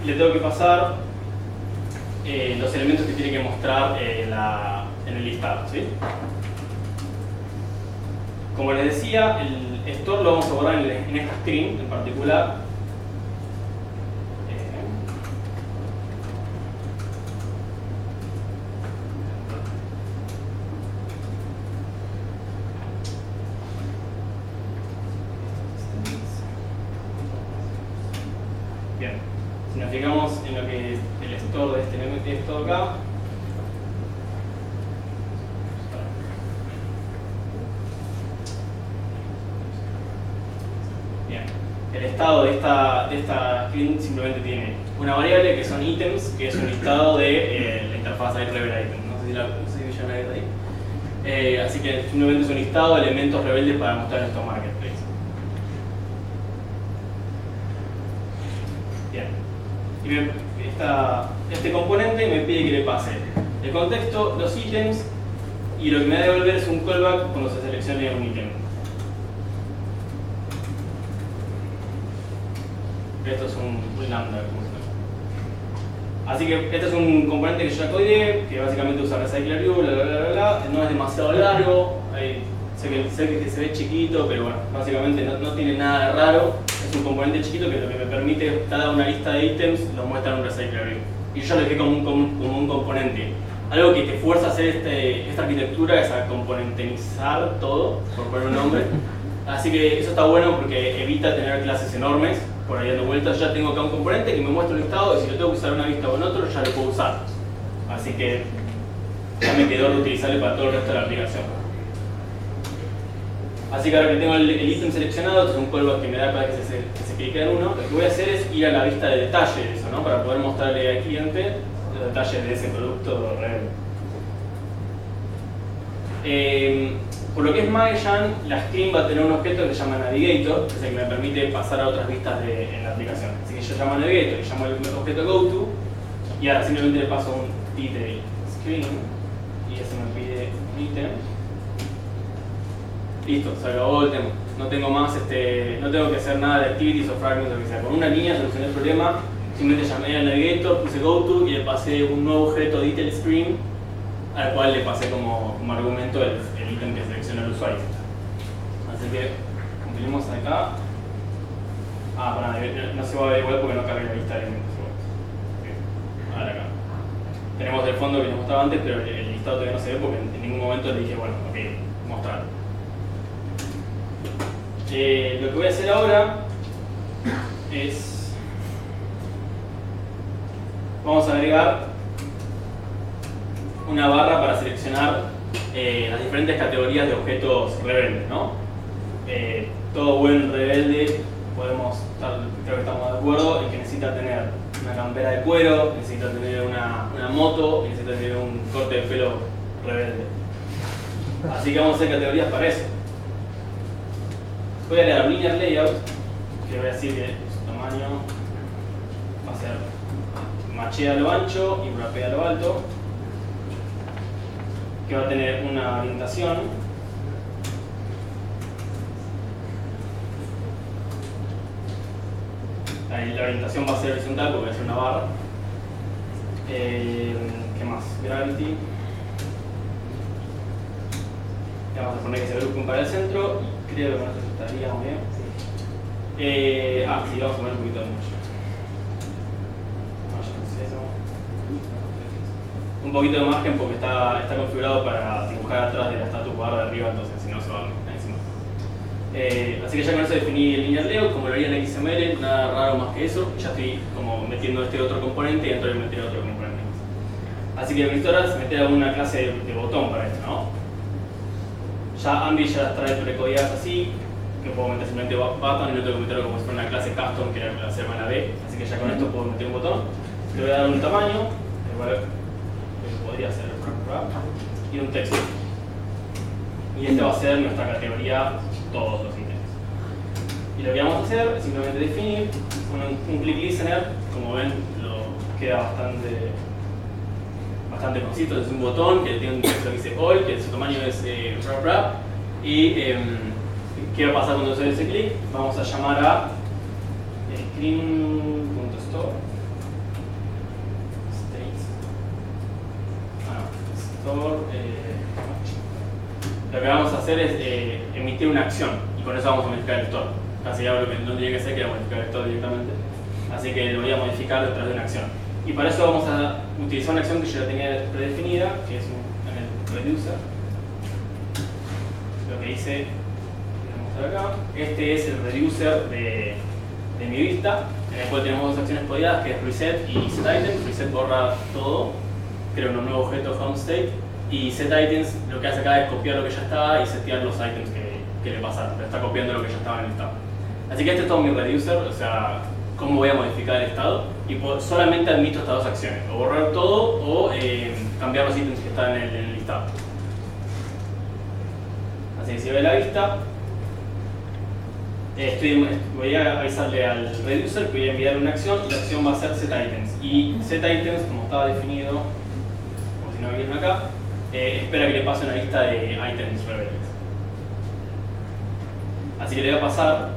y le tengo que pasar los elementos que tiene que mostrar en el listado, ¿sí? Como les decía, el store lo vamos a guardar en esta string en particular. Bien, si nos fijamos en lo que es el store de este elemento y esto acá, bien, el estado de esta string simplemente tiene una variable que son ítems, que es un listado de la interfaz iRebel item. No sé si ya la ves ahí. Así que simplemente es un listado de elementos rebeldes para mostrar en nuestro marketplace. Bien. Y este componente me pide que le pase el contexto, los ítems, y lo que me va a devolver es un callback cuando se seleccione un ítem. Esto es un lambda, como se llama. Así que este es un componente que yo ya codié, que básicamente usa recycler view, no es demasiado largo, sé que se ve chiquito, pero bueno, básicamente no tiene nada de raro. Es un componente chiquito que lo que me permite, dada una lista de ítems, lo muestra en un recycler view. Y yo ya lo dejé como un componente. Algo que te fuerza a hacer esta arquitectura es a componentizar todo, por poner un nombre. Así que eso está bueno porque evita tener clases enormes por ahí dando vueltas. Ya tengo acá un componente que me muestra un listado y si lo tengo que usar en una vista o en otro, ya lo puedo usar. Así que ya me quedó reutilizable para todo el resto de la aplicación. Así que ahora que tengo el ítem seleccionado, este es un callback que me da para que se clique en uno. Lo que voy a hacer es ir a la vista de detalle de eso, ¿no? Para poder mostrarle al cliente los detalles de ese producto real. Por lo que es Magellan, la string va a tener un objeto que se llama Navigator, que es el que me permite pasar a otras vistas en la aplicación. Así que yo llamo Navigator y llamo el objeto GoTo, y ahora simplemente le paso un detail screen, y ese me pide un ítem. Listo, se acabó el tema. No tengo más, no tengo que hacer nada de activities o fragments o lo que sea. Con una línea solucioné el problema, simplemente llamé al Navigator, puse GoTo y le pasé un nuevo objeto detail screen, al cual le pasé como argumento el ítem que selecciona el usuario. Así que compilemos acá. No se va a ver igual porque no carga la lista de elementos. Ahora acá. Tenemos el fondo que les mostraba antes, pero el listado todavía no se ve porque en ningún momento le dije, bueno, ok, mostrar. Lo que voy a hacer ahora es, vamos a agregar una barra para seleccionar las diferentes categorías de objetos rebeldes, ¿no? Todo buen rebelde, creo que estamos de acuerdo, el que necesita tener una campera de cuero, necesita tener una moto, necesita tener un corte de pelo rebelde. Así que vamos a hacer categorías para eso. Voy a agregar un linear layout, que voy a decir que su tamaño va a ser machea a lo ancho y wrapea a lo alto, que va a tener una orientación. La orientación va a ser horizontal porque va a ser una barra. ¿Qué más? Gravity. vamos a poner que se agrupen para el centro y creo que con esto estaríamos bien. Sí, vamos a poner un poquito de mucho. Un poquito de margen porque está configurado para dibujar atrás de la status bar de arriba, entonces si no se va encima. Así que ya con eso definí el linear layout, como lo haría en XML, nada raro más que eso. Ya estoy como metiendo este otro componente y dentro de meter otro componente más. Así que lo que necesito ahora es meter alguna clase de botón para esto, ¿no? Ya Ambi ya las trae precodiadas así, que puedo meter simplemente button y no tengo que meterlo como si fuera una clase custom que era la hacer en la B. Así que ya con esto puedo meter un botón. Le voy a dar un tamaño, podría ser y un texto. Y este va a ser nuestra categoría, todos los ítems. Y lo que vamos a hacer es simplemente definir un click listener. Como ven, queda bastante conciso. Es un botón que tiene un texto que dice all, que su tamaño es wrap. Y ¿qué va a pasar cuando se dé ese clic? Vamos a llamar a screen.store lo que vamos a hacer es emitir una acción y con eso vamos a modificar el store. Casi ya lo que no tenía que hacer que era modificar el store directamente, así que lo voy a modificar detrás de una acción. Y para eso vamos a utilizar una acción que yo ya tenía predefinida, que es en el reducer. Lo que hice, vamos a ver acá, este es el reducer de mi vista, en el cual tenemos dos acciones codiadas, que es reset y setItem. Reset borra todo, crea un nuevo objeto homeState, y setItems lo que hace acá es copiar lo que ya estaba y setear los items que le pasaron, pero está copiando lo que ya estaba en el estado. Así que este es todo mi reducer, o sea, cómo voy a modificar el estado, y solamente admito estas dos acciones, o borrar todo o cambiar los ítems que están en el listado. Así que si ve la vista, voy a avisarle al reducer que voy a enviar una acción, y la acción va a ser setItems. Y setItems, como estaba definido, como si no vieron acá, espera que le pase una lista de items rebeldes. Así que le voy a pasar,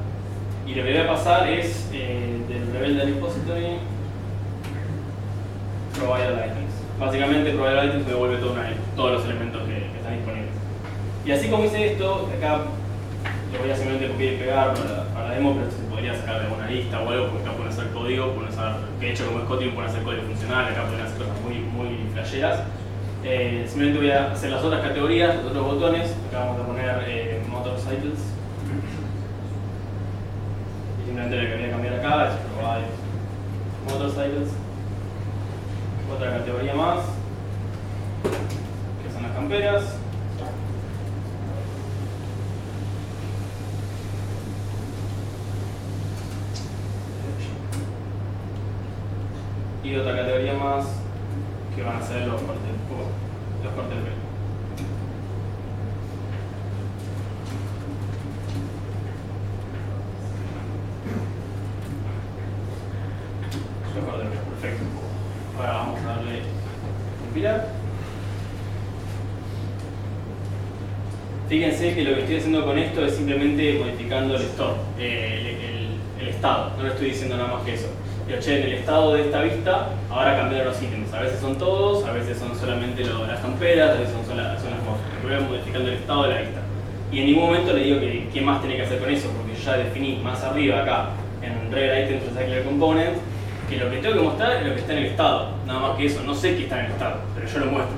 y lo que le voy a pasar es del rebelde repository provider items. Básicamente provider items me devuelve todos los elementos que están disponibles. Y así como hice esto, acá lo voy a simplemente copiar y pegar para la demo, pero esto se podría sacar de alguna lista o algo, porque acá pueden hacer código, pueden hacer, que de hecho como es Kotlin pueden hacer código funcional, acá pueden hacer cosas muy flasheras. Simplemente voy a hacer las otras categorías, los otros botones. Acá vamos a poner motorcycles. Y simplemente lo que voy a cambiar acá es provide motorcycles. Otra categoría más, que son las camperas. Y otra categoría más, que van a ser los cortes de pelo. Los cortes de pelo, perfecto. Ahora vamos a darle compilar. Fíjense que lo que estoy haciendo con esto es simplemente modificando el store, el estado. No le estoy diciendo nada más que eso. Pero che, en el estado de esta vista, ahora cambiaron los ítems. A veces son todos, a veces son solamente las camperas, a veces son las motos. Voy modificando el estado de la vista. Y en ningún momento le digo que qué más tiene que hacer con eso, porque yo ya definí más arriba acá, en Rare Items Recycler Component, que lo que tengo que mostrar es lo que está en el estado. Nada más que eso, no sé qué está en el estado, pero yo lo muestro.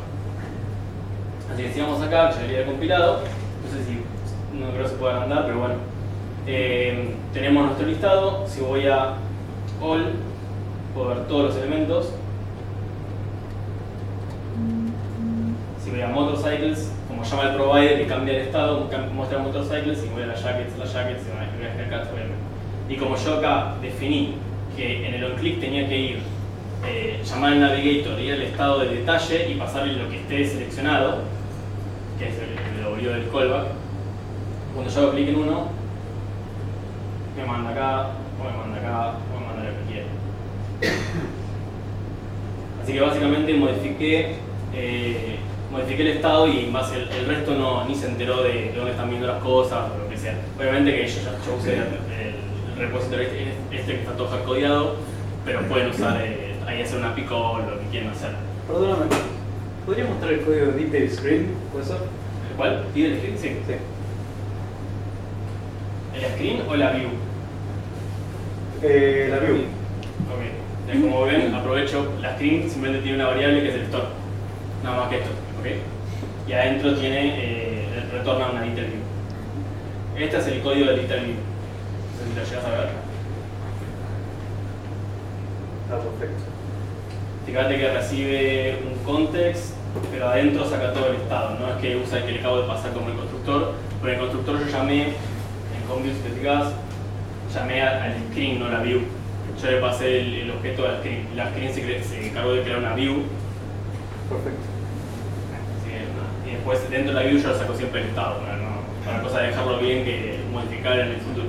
Así que si vamos acá, ya le había compilado, no sé si, no creo que se pueda agrandar, pero bueno. Tenemos nuestro listado. Si voy a all, puedo ver todos los elementos. Si voy a motorcycles, como llama el provider y cambia el estado, muestra motorcycles. Y voy a las jackets y van a escribir haircuts, obviamente. Y como yo acá definí que en el onClick tenía que ir, llamar al navigator, ir al estado de detalle y pasarle lo que esté seleccionado, que es el W del callback. Cuando yo hago clic en uno, me manda acá, o me manda acá, o me manda lo que quiera. Así que básicamente modifiqué el estado y más el resto ni se enteró de dónde están viendo las cosas o lo que sea. Obviamente que yo usé el repositorio este que está todo hardcodeado, pero pueden usar ahí hacer una pico o lo que quieran hacer. Perdóname, ¿podría mostrar el código de detail screen? ¿Puede ser? ¿Cuál? ¿Pide el screen? Sí. Sí. ¿El screen o la view? La view. Ok. Como ven, aprovecho, la screen simplemente tiene una variable que es el store. Nada más que esto. ¿Ok? Y adentro tiene, retorna una little view. Este es el código de little view. No sé si lo llegas a ver. Está perfecto. Fíjate que recibe un context, pero adentro saca todo el estado. No es que usa el que le acabo de pasar como el constructor. Pero el constructor yo llamé, en Compute, si te fijas, llamé al screen, no a la view. Yo le pasé el objeto a la screen. La screen se encargó de crear una view. Perfecto. Así que, y después dentro de la view yo lo saco siempre el estado, para cosa de dejarlo bien que modificar en el futuro.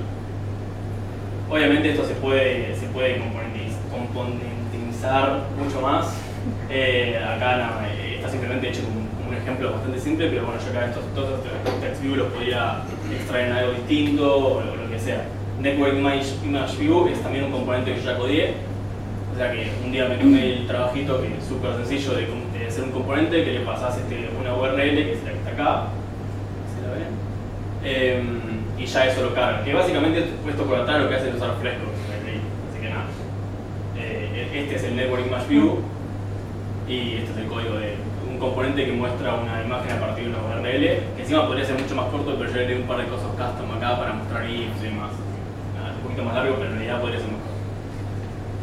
Obviamente esto se puede componentizar mucho más. Acá nada, está simplemente hecho como un ejemplo bastante simple, pero bueno, yo acá todos estos text view los podría extraer en algo distinto o lo que sea. Network Image View es también un componente que yo ya codié. O sea que un día me tomé el trabajito que es súper sencillo de hacer un componente que le pasás una URL, que es la que está acá. ¿Se la ven? Y ya eso lo carga. Que básicamente puesto por atrás lo que hace es usar Fresco. Así que nada. Este es el Network Image View. Y este es el código de un componente que muestra una imagen a partir de una URL. Que encima podría ser mucho más corto, pero yo le doy un par de cosas custom acá para mostrar ifs y demás. Un poquito más largo, pero en realidad podría ser mejor.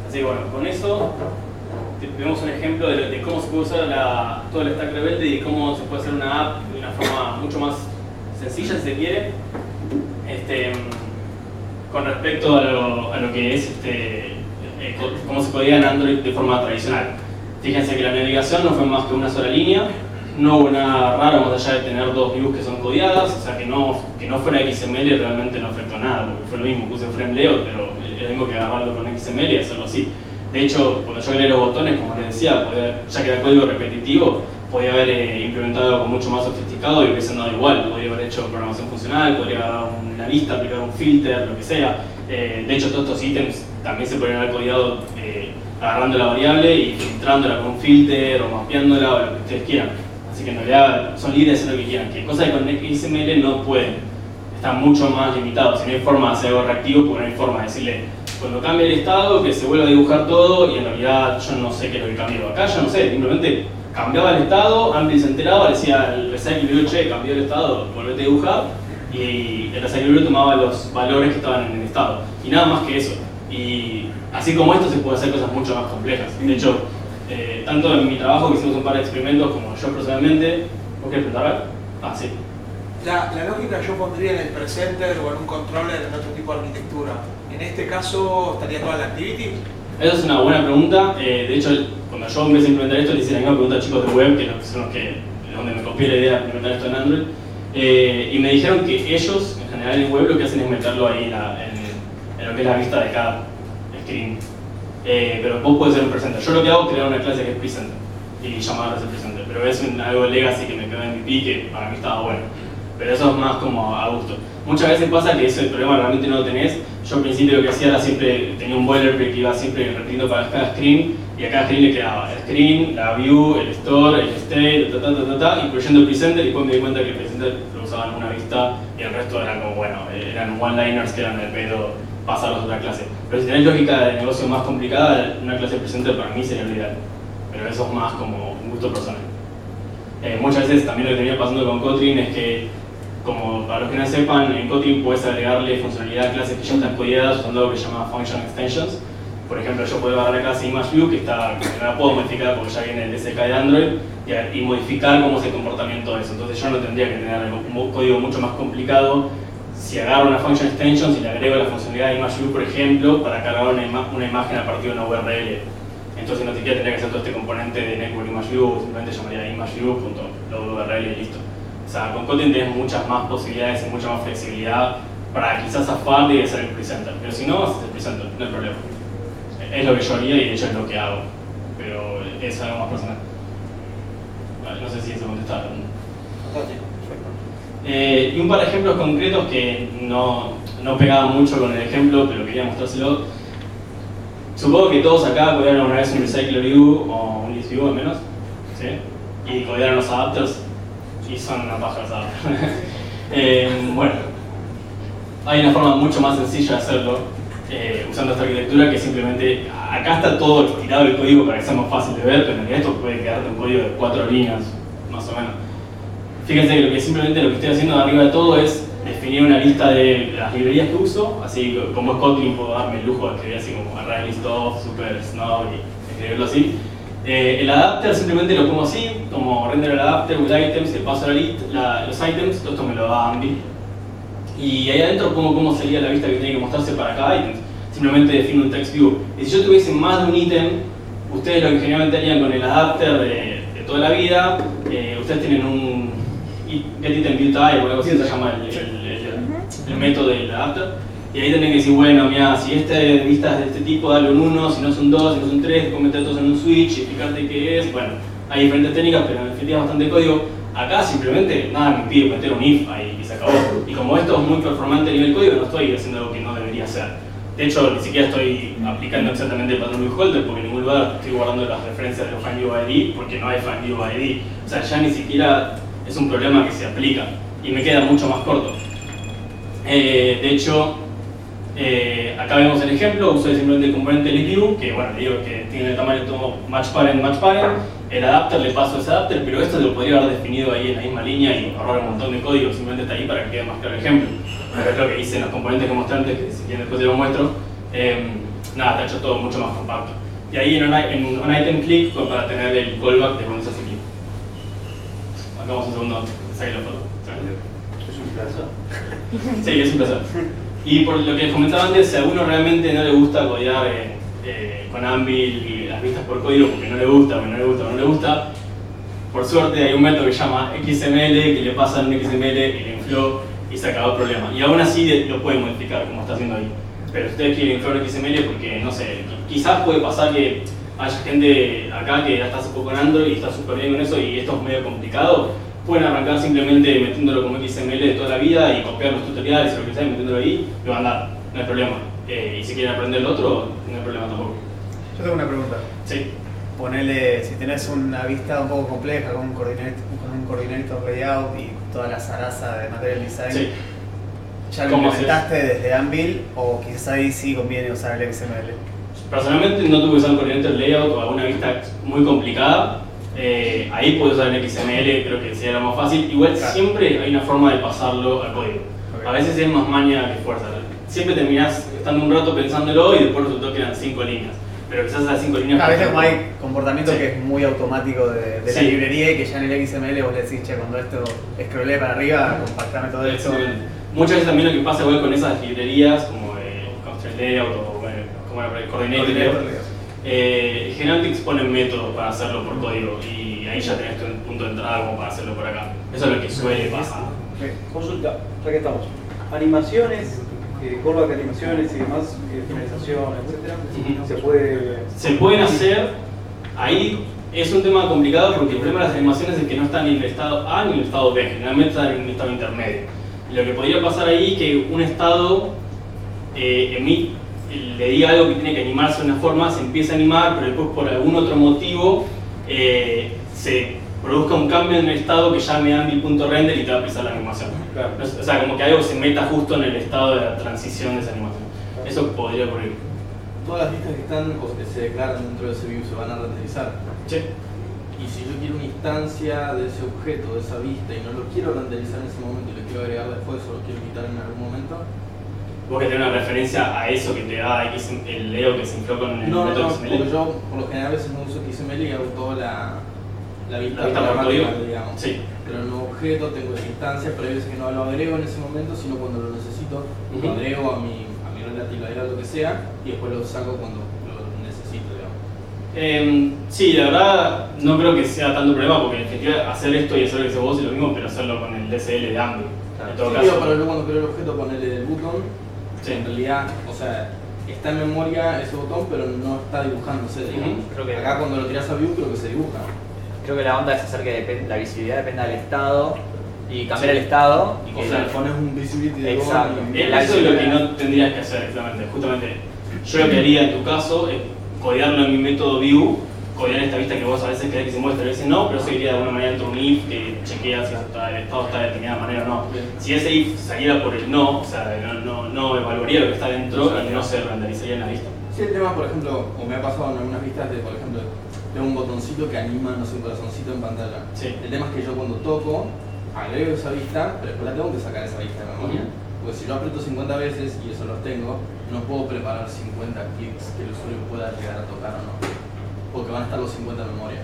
Así que bueno, con eso vemos un ejemplo de cómo se puede usar todo el stack rebelde y cómo se puede hacer una app de una forma mucho más sencilla, si se quiere, con respecto a lo que es cómo se podía en Android de forma tradicional. Fíjense que la navegación no fue más que una sola línea, no hubo nada raro más allá de tener dos views que son codiadas, o sea que no fuera XML realmente no afectó nada, porque fue lo mismo, puse frame layout, pero es lo mismo que agarrarlo con XML y hacerlo así. De hecho, cuando yo agregué los botones, como les decía, ya que era código repetitivo, podía haber implementado algo mucho más sofisticado y hubiese andado igual. Podría haber hecho programación funcional, podría haber dado una lista, aplicar un filter, lo que sea. De hecho, todos estos ítems también se podrían haber codiado agarrando la variable y filtrándola con un filter o mapeándola o lo que ustedes quieran. Así que en realidad son libres de hacer lo que quieran. Que cosas que con XML no pueden. Están mucho más limitados. Si no hay forma de hacer algo reactivo, porque no hay forma de decirle cuando cambie el estado que se vuelva a dibujar todo y en realidad yo no sé qué es lo que cambió. Acá yo no sé, simplemente cambiaba el estado, Ampli se enteraba, decía el recycle view, che, cambió el estado, volvete a dibujar y el recycle view tomaba los valores que estaban en el estado. Y nada más que eso. Y así como esto se puede hacer cosas mucho más complejas. De hecho, tanto en mi trabajo que hicimos un par de experimentos como yo personalmente. ¿Vos querés preguntar? Ah, sí. La lógica yo pondría en el presenter o en un controller en otro tipo de arquitectura. En este caso, ¿estaría toda la activity? Esa es una buena pregunta. De hecho, cuando yo empecé a implementar esto, le hice la misma pregunta a chicos de web, que son los que donde me copié la idea de implementar esto en Android. Y me dijeron que ellos, en general en web, lo que hacen es meterlo ahí en lo que es la vista de cada screen. Pero vos podés ser un presenter. Yo lo que hago es crear una clase que es presenter y llamarla ese presenter. Pero es algo legacy que me quedó en MVP que para mí estaba bueno. Pero eso es más como a gusto. Muchas veces pasa que ese problema realmente no lo tenés. Yo al principio lo que hacía era siempre, tenía un boilerplate que iba siempre repitiendo para cada screen y a cada screen le quedaba el screen, la view, el store, el state, incluyendo el presenter y después me di cuenta que el presenter lo usaba en una vista y el resto eran como, bueno, eran one-liners que eran de pedo pasarlos a otra clase. Pero si tenés lógica de negocio más complicada, una clase de presenter para mí sería lo ideal. Pero eso es más como un gusto personal. Muchas veces también lo que venía pasando con Kotlin es que, como para los que no sepan, en Kotlin puedes agregarle funcionalidad a clases que ya están codiadas usando algo que se llama Function Extensions. Por ejemplo, yo puedo agarrar la clase ImageView, que no la puedo modificar porque ya viene el SDK de Android, y modificar cómo es el comportamiento de eso. Entonces yo no tendría que tener un código mucho más complicado si agarro una Function Extensions y le agrego la funcionalidad de ImageView, por ejemplo, para cargar una imagen a partir de una URL. Entonces no siquiera tendría que hacer todo este componente de Network ImageView, simplemente llamaría ImageView.url y listo. O sea, con Kotlin tienes muchas más posibilidades y mucha más flexibilidad para quizás zafar y hacer el presenter. Pero si no, haces el presenter, no hay problema. Es lo que yo haría y de hecho es lo que hago. Pero es algo más personal. Vale, no sé si eso contesta la pregunta. Y un par de ejemplos concretos que no pegaban mucho con el ejemplo, pero quería mostrárselo. Supongo que todos acá codearon una vez un recycler view o un list view al menos, ¿sí? Y codearon los adapters. y son una paja los adapters. Bueno, hay una forma mucho más sencilla de hacerlo usando esta arquitectura que simplemente, acá está todo estirado el código para que sea más fácil de ver, pero en realidad esto puede quedarte un código de 4 líneas, más o menos. Fíjense que simplemente lo que estoy haciendo arriba de todo es definir una lista de las librerías que uso, así como es Kotlin puedo darme el lujo de escribir así como array list of, super snow y escribirlo así. El adapter simplemente lo pongo así, como render el adapter with items, le paso los items, todo esto me lo da Anvil. Y ahí adentro pongo cómo sería la vista que tiene que mostrarse para cada ítem. Simplemente defino un text view. Y si yo tuviese más de un ítem, ustedes lo que generalmente harían con el adapter de toda la vida, ustedes tienen un getItemViewType o algo así se llama el método del adapter. Y ahí tienen que decir, bueno, mira, si esta vista es de este tipo, dale un 1, si no son 2, si no son 3, después meter todos en un switch y explicarte qué es. Bueno, hay diferentes técnicas, pero en definitiva es bastante código. Acá simplemente nada me impide meter un if ahí y se acabó. Y como esto es muy performante a nivel código, no estoy haciendo algo que no debería hacer. De hecho, ni siquiera estoy aplicando exactamente el patrón Build porque en ningún lugar estoy guardando las referencias de los FindViewID porque no hay FindViewID. O sea, ya ni siquiera es un problema que se aplica y me queda mucho más corto. De hecho, acá vemos el ejemplo, uso simplemente el componente ListView, que bueno, le digo que tiene el tamaño todo match parent, el adapter le paso ese adapter, pero esto lo podría haber definido ahí en la misma línea y ahorrar un montón de código, simplemente está ahí para que quede más claro el ejemplo. Pero es lo que hice en los componentes que mostré antes, que si quieren después te lo muestro. Nada, está hecho todo mucho más compacto. Y ahí en un item click para tener el callback de cuando se hace click. Acá vamos un segundo, saque la foto. ¿Es un plazo? Sí, es un placer. Y por lo que comentaba antes, si a uno realmente no le gusta codear con Anvil y las vistas por código porque no le gusta, por suerte hay un método que se llama XML que le pasa un XML y le infló y se acabó el problema. Y aún así lo puede modificar como está haciendo ahí. Pero si ustedes quieren inflar un XML porque, no sé, quizás puede pasar que haya gente acá que ya está hace poco en Android y está súper bien con eso y esto es medio complicado, pueden arrancar simplemente metiéndolo como XML de toda la vida y copiar los tutoriales o lo que sea y metiéndolo ahí y va a andar, no hay problema. Y si quieren aprender el otro, no hay problema tampoco. Yo tengo una pregunta. Sí. Ponele, si tenés una vista un poco compleja con un coordinator layout y toda la zaraza de material design, Sí. ¿ya lo ¿Cómo implementaste desde Anvil o quizás ahí sí conviene usar el XML? Personalmente no tuve que usar un coordinator layout o alguna vista muy complicada. Ahí puedes usar el XML, creo que sería lo más fácil. Igual Claro. siempre hay una forma de pasarlo al código. Okay. A veces es más maña que fuerza. Siempre terminás estando un rato pensándolo y después resultó que eran 5 líneas. Pero quizás esas 5 líneas... A veces como hay comportamiento Sí. que es muy automático de la Sí. librería y que ya en el XML vos le decís, che, cuando esto scrollee para arriba, compactame todo esto. Muchas veces también lo que pasa igual con esas librerías como Constraint Layout o como el Coordinator Layout, generalmente exponen métodos para hacerlo por código y ahí ya tenés un punto de entrada como para hacerlo por acá. Eso es lo que suele pasar. Consulta, ya que estamos. Animaciones, callback animaciones y demás, finalización, etcétera. Se pueden hacer, ahí es un tema complicado porque el problema de las animaciones es que no están ni en el estado A ni en el estado B, generalmente están en un estado intermedio. Y lo que podría pasar ahí es que un estado le diga algo que tiene que animarse de una forma, se empieza a animar, pero después por algún otro motivo se produzca un cambio en el estado que llame Anvil.render y te va a empezar la animación. Claro. O sea, como que algo se meta justo en el estado de la transición de esa animación. Eso podría ocurrir. Todas las vistas que están o que se declaran dentro de ese view se van a renderizar. Sí. Y si yo quiero una instancia de ese objeto, de esa vista, y no lo quiero renderizar en ese momento y lo quiero agregar después o lo quiero quitar en algún momento. Vos que tenés una referencia a eso que te da el layout que se infló con el No, método porque XML. yo por lo general a veces no uso XML y hago toda la vista La vista por programática, código. digamos. Sí. Pero en un objeto tengo esa instancia, pero hay veces que no lo agrego en ese momento, sino cuando lo necesito, Ujú. lo agrego a mi relative layout, lo que sea, y después lo saco cuando lo necesito, digamos. Sí, la verdad no creo que sea tanto problema porque en definitiva hacer esto y hacer lo que hace vos es lo mismo, pero hacerlo con el DSL de Anvil. En todo Sí, caso. digo, pero luego cuando creo el objeto ponerle el botón, Sí. en realidad, o sea, está en memoria ese botón, pero no está dibujándose, digamos. Creo que- Acá cuando lo tiras a view creo que se dibuja. Creo que la onda es hacer que la visibilidad dependa del estado y cambiar el estado. Y O que sea, le pones un visibility de Exacto. botón y- Eso es lo que no tendrías que hacer, justamente. Yo lo que haría en tu caso es codearlo en mi método view codear esta vista que vos a veces querés que se muestre, a veces no, pero eso iría de alguna manera dentro de un if que chequea si el estado está de determinada manera o no. Si ese if saliera por el no, o sea, no evaluaría lo que está dentro y no se renderizaría en la vista. Sí, el tema, por ejemplo, o me ha pasado en algunas vistas de, por ejemplo, tengo un botoncito que anima, no sé, un corazoncito en pantalla. Sí. El tema es que yo cuando toco, agrego esa vista, pero después la tengo que sacar esa vista de memoria. Porque si yo aprieto 50 veces y eso los tengo, no puedo preparar 50 clics que el usuario pueda llegar a tocar o no. Porque van a estar los 50 en memoria.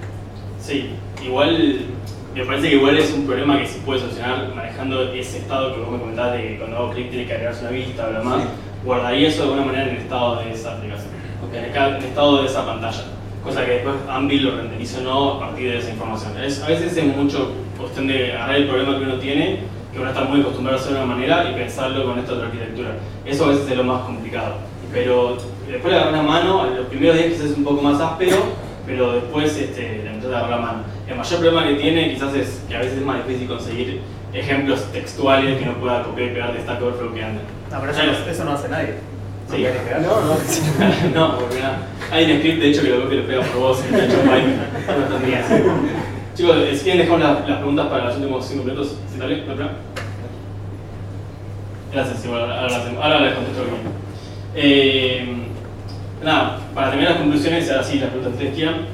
Sí, igual me parece que igual es un problema que se puede solucionar manejando ese estado que vos me comentabas de que cuando hago clic tiene que agregarse una vista o lo más. Guardaría eso de alguna manera en el estado de esa aplicación, en el estado de esa pantalla. Cosa que después Anvil lo renderiza o no a partir de esa información. A veces es mucho cuestión de agarrar el problema que uno tiene, que uno está muy acostumbrado a hacer de una manera y pensarlo con esta otra arquitectura. Eso a veces es lo más complicado. Pero después le agarrar la mano, los primeros días quizás es un poco más áspero, pero después le empezás a agarrar la mano. El mayor problema que tiene quizás es que a veces es más difícil conseguir ejemplos textuales que uno pueda copiar y pegar de Stack Overflow que anden. No, pero eso no hace nadie. Sí. No, No, porque nada. Hay un script de hecho que lo copia y lo pega por vos y lo hecho Python. Chicos, si quieren dejamos las preguntas para los últimos 5 minutos. ¿Sí, dale? Gracias, igual, ahora les contesto bien. Nada, para terminar las conclusiones, ahora sí, las preguntas que ustedes quieran.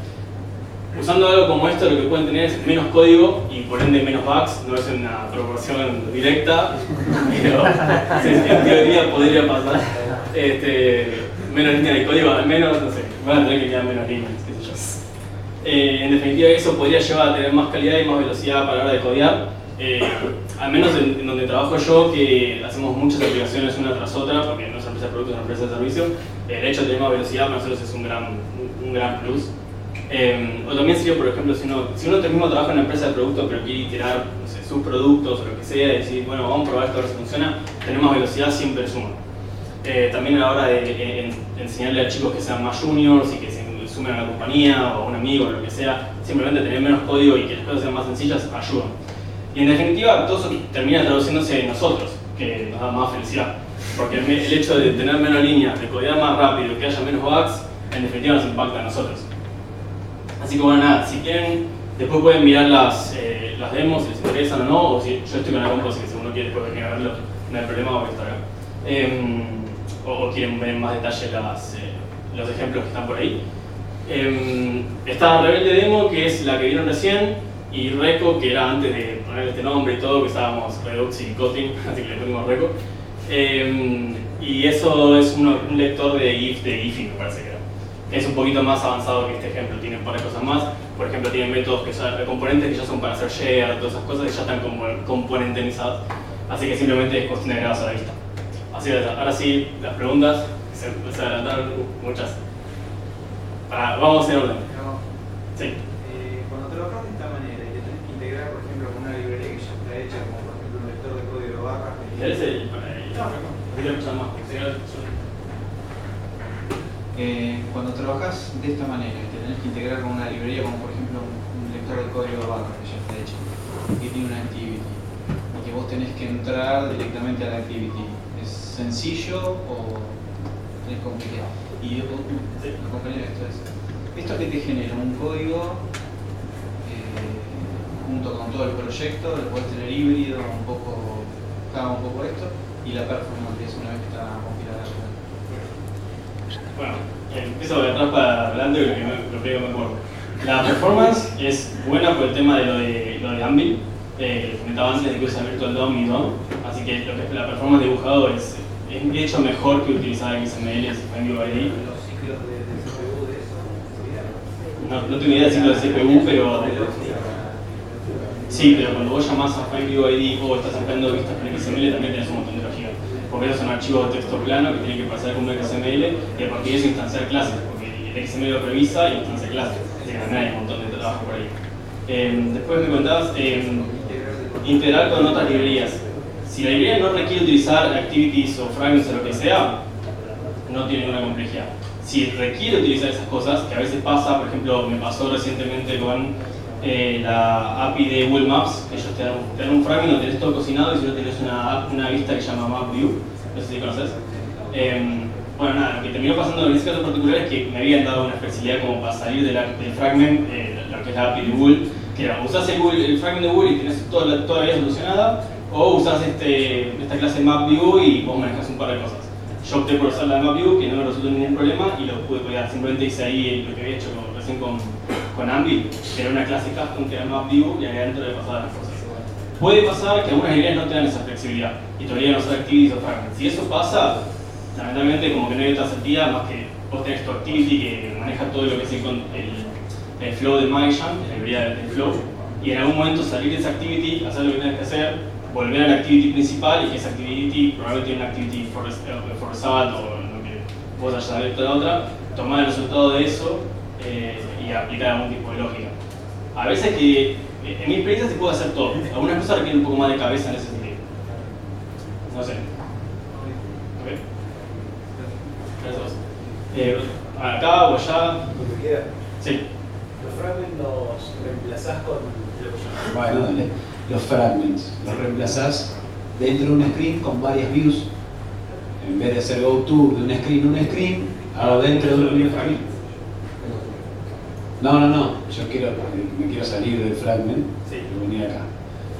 Usando algo como esto, lo que pueden tener es menos código y por ende menos bugs. No es una proporción directa, pero en teoría podría pasar. Menos líneas de código, al menos, no sé, van a tener que quedar menos líneas, qué sé yo. En definitiva, eso podría llevar a tener más calidad y más velocidad para la hora de codear. Al menos en donde trabajo yo, que hacemos muchas aplicaciones una tras otra, porque no es una empresa de productos, es una empresa de servicio, el hecho de tener más velocidad para nosotros es un gran plus. O también sería, por ejemplo, si uno mismo trabaja en una empresa de productos pero quiere iterar, no sé, sus productos o lo que sea, y decir, bueno, vamos a probar esto a ver si funciona, tener más velocidad siempre suma. También a la hora de enseñarle a chicos que sean más juniors y que se sumen a la compañía o a un amigo o lo que sea, simplemente tener menos código y que las cosas sean más sencillas ayudan. Y en definitiva, todo eso termina traduciéndose en nosotros, que nos da más felicidad. Porque el hecho de tener menos líneas, de codear más rápido, que haya menos bugs, en definitiva nos impacta a nosotros. Así que bueno, nada, si quieren, después pueden mirar las demos, si les interesan o no, o si yo estoy con la compo, así que si uno quiere después venir a verlo, no hay problema, voy a estar acá. O quieren ver en más detalle los ejemplos que están por ahí. Está Rebelde Demo, que es la que vieron recién, y Reco, que era antes de poner este nombre y todo, que estábamos Redux y Kotlin, así que le pusimos Reco. Y eso es un lector de GIF de Giphy, me parece que era. Es un poquito más avanzado que este ejemplo, tiene un par de cosas más. Por ejemplo, tiene métodos componentes que ya son para hacer share, todas esas cosas que ya están componentenizadas. Así que simplemente es cuestión de agregarlas a la vista. Así que ahora sí, las preguntas, se adelantaron muchas. Vamos en orden. Sí. Cuando trabajas de esta manera y te tenés que integrar, por ejemplo, con una librería que ya está hecha, como por ejemplo un lector de código barra. ¿Querés más? Cuando trabajas de esta manera y te tenés que integrar con una librería como por ejemplo un lector de código barra que ya está hecho, que tiene una activity y que vos tenés que entrar directamente a la activity, ¿es sencillo o es complicado? Y compañero, esto que te genera un código junto con todo el proyecto, lo podés tener híbrido, un poco esto, y la performance es una vez que está compilada. Bueno, empiezo de atrás para adelante porque lo que me acuerdo. La performance es buena por el tema de lo de Anvil, que comentaba antes de que usa Virtual DOM y DOM, así que lo que es la performance dibujado es de hecho mejor que utilizar XML y FileView ID. ¿Los ciclos de CPU de eso? No tengo idea de ciclos de CPU, pero sí, pero cuando vos llamás a FileView ID o estás sacando vistas con XML también tenés un montón de lógica. Porque esos son archivos de texto plano que tienen que pasar como XML y a partir de eso instanciar clases, porque el XML lo revisa y instancia clases. Así que también hay un montón de trabajo por ahí. Después me contabas integrar con otras librerías. Si la librería no requiere utilizar activities o fragments o lo que sea, no tiene ninguna complejidad. Si requiere utilizar esas cosas, que a veces pasa, por ejemplo, me pasó recientemente con la API de Google Maps, que ellos te dan un fragment donde tenés todo cocinado y si no tenés una vista que se llama MapView, no sé si conoces. Bueno, nada, lo que terminó pasando en ese caso particular es que me habían dado una flexibilidad como para salir del fragment, lo que es la API de Google, que era usás el fragment de Google y tenés toda la vida solucionada, o usás esta clase MapView y vos manejas un par de cosas. Yo opté por usar la MapView, que no me resultó ningún problema, y lo pude copiar. Simplemente hice ahí lo que había hecho recién con Ambi, que era una clase custom que era MapView, y ahí adentro le pasaba las cosas. Puede pasar que algunas librerías no tengan esa flexibilidad y todavía no usar activities o fragments. Si eso pasa, lamentablemente como que no hay otra salida más que vos tenés tu activity que maneja todo lo que es el flow de MyJam, la librería del flow, y en algún momento salir de esa activity, hacer lo que tenés que hacer, volver a la activity principal y que esa activity probablemente tiene una activity forzada o lo que vos hayas abierto de otra, tomar el resultado de eso y aplicar algún tipo de lógica. A veces que, en mi experiencia se puede hacer todo, algunas cosas requieren un poco más de cabeza en ese sentido. No sé. ¿Ok? Gracias. Acá o allá. Lo que queda. Sí. Los fragments los reemplazás con Bueno, dale. Los fragments los reemplazás dentro de un screen con varias views. En vez de hacer go to de un screen, hago dentro de un screen. No. Yo me quiero salir del fragment y venir acá.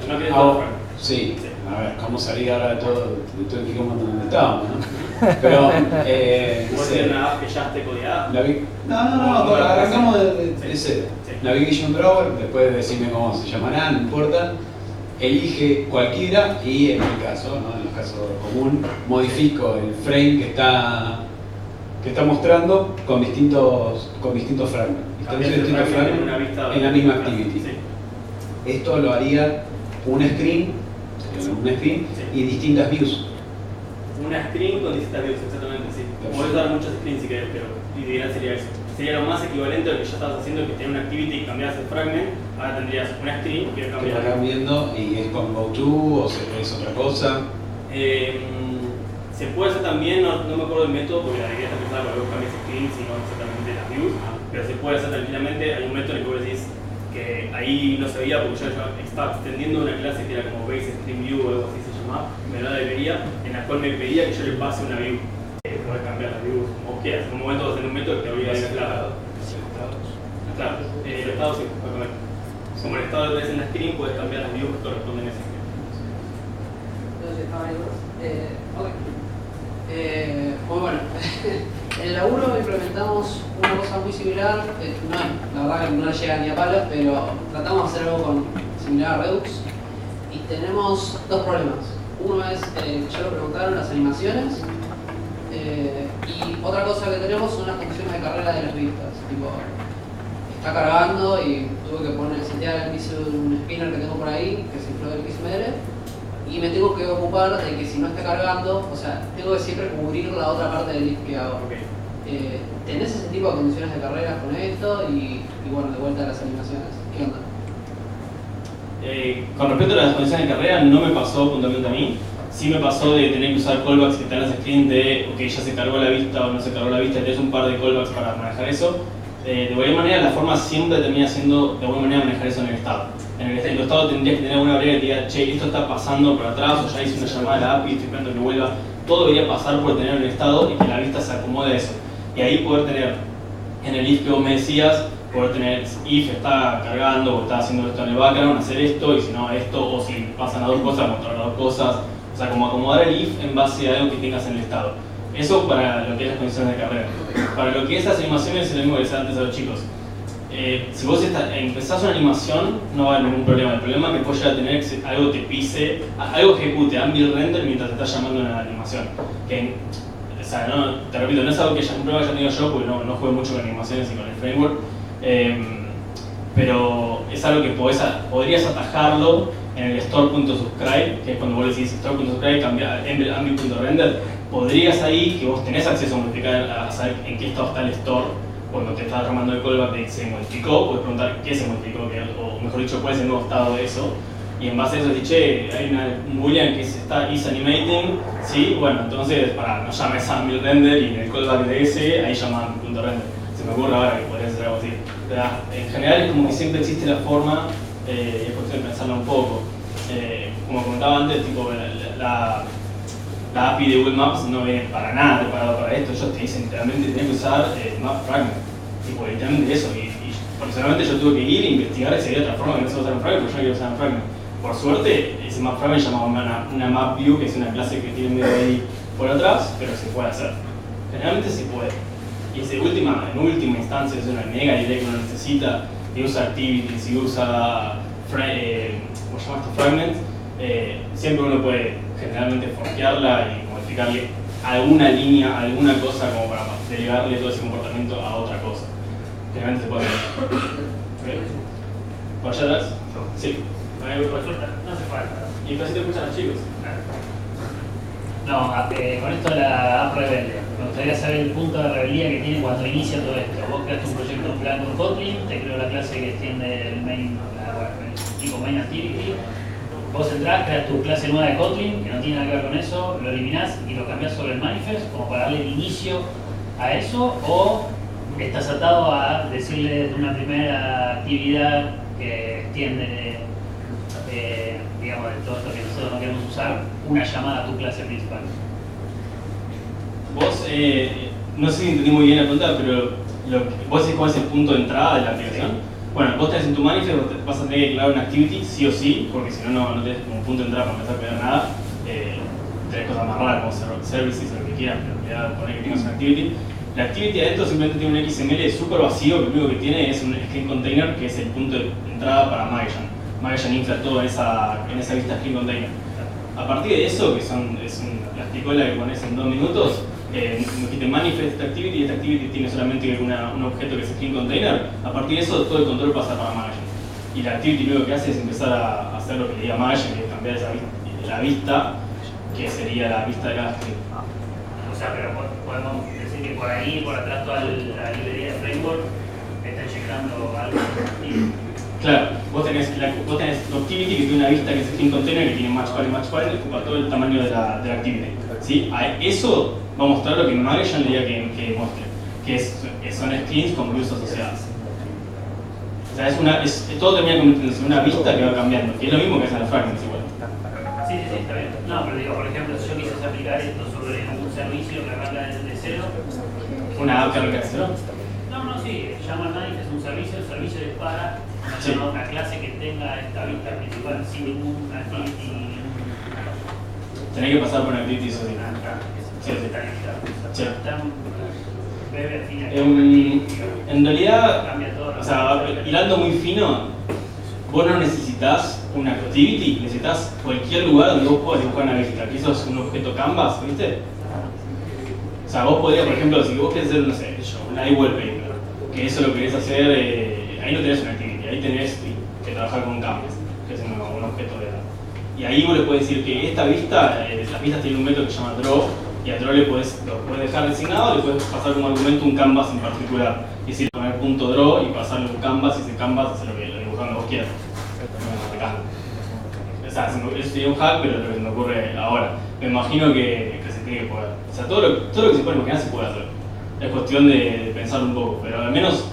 No querés todo el fragment. Sí. A ver, ¿cómo salir ahora de todo el quilombo donde estábamos, ¿no? Pero, ¿Vos tenés una app que ya esté codeada? No, arrancamos de cero. Navigation Drawer, después decime cómo se llamará, no importa. Elige cualquiera y en mi caso, ¿no? En el caso común, modifico el frame que está mostrando con distintos fragments. Distintos fragments en la misma activity. Sí. Esto lo haría un screen y distintas views. Una screen con distintas views, exactamente, sí. Podés dar muchos screens si querés, pero ideal sería eso. Sería lo más equivalente a lo que ya estabas haciendo, que tenés una activity y cambiás el fragment, ahora tendrías una screen que Que está cambiando y es con GoTo o es otra cosa. Se puede hacer también, no me acuerdo del método porque la idea está pensada para que vos cambies screens y no exactamente las views, pero se puede hacer tranquilamente. Hay un método en el que vos decís que ahí no se veía porque yo estaba extendiendo una clase que era como Base Stream View o algo así se llamaba, me la debería, en la cual me pedía que yo le pase una view. Podés cambiar las views como quieras. En un momento vas a tener un método que habría ahí claro. Claro, el estado sí, puede cambiar. Como el estado lo tenés en la screen, puedes cambiar las views que corresponden a ese screen. Entonces estaba ahí más. Ok. Muy bueno. En la 1 implementamos una cosa muy similar, la verdad que no le llega ni a palos, pero tratamos de hacer algo similar a Redux y tenemos dos problemas. Uno es, ya lo preguntaron, las animaciones, y otra cosa que tenemos son las funciones de carrera de las vistas. Tipo, está cargando y tuve que setear un spinner que tengo por ahí, que es el flow del XML, y me tengo que ocupar de que si no está cargando, o sea, tengo que siempre cubrir la otra parte del if que hago. Okay. ¿Tenés ese tipo de condiciones de carrera con esto? Y bueno, de vuelta a las animaciones. ¿Qué onda? Con respecto a las condiciones de carrera, no me pasó puntualmente a mí. Sí me pasó de tener que usar callbacks que están en las screens de ok, ya se cargó la vista o no se cargó la vista, tenés un par de callbacks para manejar eso. De cualquier manera, la forma siempre termina siendo de alguna manera manejar eso en el estado. En el estado tendrías que tener alguna variable que te diga, che, esto está pasando por atrás, o ya hice una llamada a la API, estoy esperando que vuelva. Todo debería pasar por tener en el estado y que la vista se acomode a eso. Y ahí poder tener, en el if que vos me decías, poder tener if está cargando o está haciendo esto en el background, hacer esto, y si no esto, o si pasan las dos cosas, mostrar las dos cosas. O sea, como acomodar el if en base a algo que tengas en el estado. Eso para lo que es las condiciones de carrera. Para lo que es las animaciones es lo mismo que decía antes a los chicos. Si vos empezás una animación, no va a haber ningún problema. El problema que puedes llegar a tener es que algo te pise, algo ejecute ambient render mientras te estás llamando una animación. O sea, no, te repito, no es algo que un problema que ya tengo yo porque no juego mucho con animaciones y con el framework. Pero es algo que podrías atajarlo en el store.subscribe, que es cuando vos decís store.subscribe, cambia ambient.render. Podrías ahí, que vos tenés acceso a modificar, a saber en qué estado está el store cuando te estás llamando el callback de que se modificó, puedes preguntar qué se modificó, o mejor dicho, cuál es el nuevo estado de eso. Y en base a eso decís, che, hay un boolean que está isAnimating, sí, bueno, entonces no llames a ambient.render y en el callback de ese, ahí llama ambient.render. Se me ocurre ahora que podrías hacer algo así. En general es como que siempre existe la forma, y es cuestión de pensarlo un poco. Como comentaba antes, tipo, la la API de Google Maps no viene para nada preparado para esto. Ellos te dicen literalmente tenés que usar Map Fragment. Tipo, literalmente eso. Y personalmente yo tuve que ir e investigar si había otra forma que no se usara un Fragment, porque yo no quería usar un Fragment. Por suerte, ese Map Fragment llamaba una Map View, que es una clase que tiene medio ahí por atrás, pero se puede hacer. Generalmente se puede. Y en última instancia, es una mega idea que uno necesita, y usa activities, y usa fragments, siempre uno puede generalmente forkearla y modificarle alguna línea, alguna cosa como para delegarle todo ese comportamiento a otra cosa. Generalmente se puede hacer. ¿Por allá atrás? Sí. No hace falta. Y casi te escuchan los chicos. No, con esto de la app rebelde, me gustaría saber el punto de rebeldía que tiene cuando inicia todo esto. Vos creaste un proyecto en plan con Kotlin, te creo la clase que extiende el main, el tipo main activity. Vos entrás, creas tu clase nueva de Kotlin, que no tiene nada que ver con eso, lo eliminás y lo cambiás sobre el manifest como para darle el inicio a eso, o estás atado a decirle de una primera actividad que extiende digamos, de todo esto que nosotros no queremos usar, una llamada a tu clase principal. Vos, no sé si entendí muy bien la pregunta, pero vos decís cuál es el punto de entrada de la aplicación. Bueno, vos tenés en tu manifest, vas a tener que declarar una activity, sí o sí, porque si no, no tenés como punto de entrada para empezar a pegar nada. Tenés cosas más raras como services o lo que quieras, pero en realidad poner que tengas una activity. La activity adentro simplemente tiene un XML súper vacío, que lo único que tiene es un screen container, que es el punto de entrada para Magellan. Magellan infla todo en esa vista screen container. A partir de eso, que es una plasticola que pones en 2 minutos, dijiste manifest activity, y esta activity tiene solamente un objeto que es screen container. A partir de eso, todo el control pasa para Magellan. Y la activity lo que hace es empezar a hacer lo que diga Magellan, que es cambiar la vista, que sería la vista de cada screen. O sea, pero podemos decir que por ahí, por atrás, toda la librería de framework está inyectando algo. Claro, vos tenés tu activity que tiene una vista que es screen container, que tiene match parent, que ocupa todo el tamaño de la activity. ¿Sí? A eso va a mostrar lo que Magellan le diga que muestre, que son screens con views asociadas. O sea, todo termina convirtiéndose en una vista que va cambiando, que es lo mismo que hacen los fragments igual. Sí, está bien. No, pero digo, por ejemplo, si yo quisiese aplicar esto sobre un servicio que arranca desde cero. ¿Una app que arranca desde cero? No, sí, llama al manifest, es un servicio, el servicio dispara una clase que tenga esta vista principal sin ningún activity. Tenés que pasar por una activity social. En realidad, o sea, hilando muy fino, vos no necesitas una activity, necesitas cualquier lugar donde vos puedas dibujar una vista, que eso es un objeto canvas, ¿viste? O sea, vos podrías, por ejemplo, si vos querés hacer, no sé, un iWallpaper, que eso lo querés hacer, ahí no tenés una activity, ahí tenés que trabajar con un canvas, que es un objeto de edad. Y ahí vos le puedes decir que esta vista, las vistas tienen un método que se llama draw, y a draw lo puedes dejar designado, le puedes pasar como argumento un canvas en particular. Es decir, poner punto draw y pasarle un canvas, y ese canvas hace lo dibujando vos quieras. O sea, eso sería un hack, pero lo que se me ocurre ahora. Me imagino que se tiene que poder. O sea, todo lo que se puede imaginar se puede hacer. Es cuestión de pensarlo un poco, pero al menos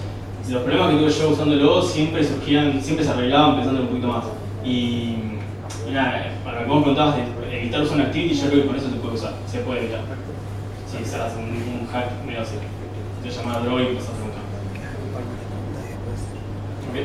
los problemas que tuve yo usándolo siempre se arreglaban pensando un poquito más. Y nada, para lo que vos preguntabas de evitar usar una activity, yo creo que con eso se puede usar, se puede evitar. Si se hace un hack medio así, te llamas draw y pasas a un hack. ¿Ok?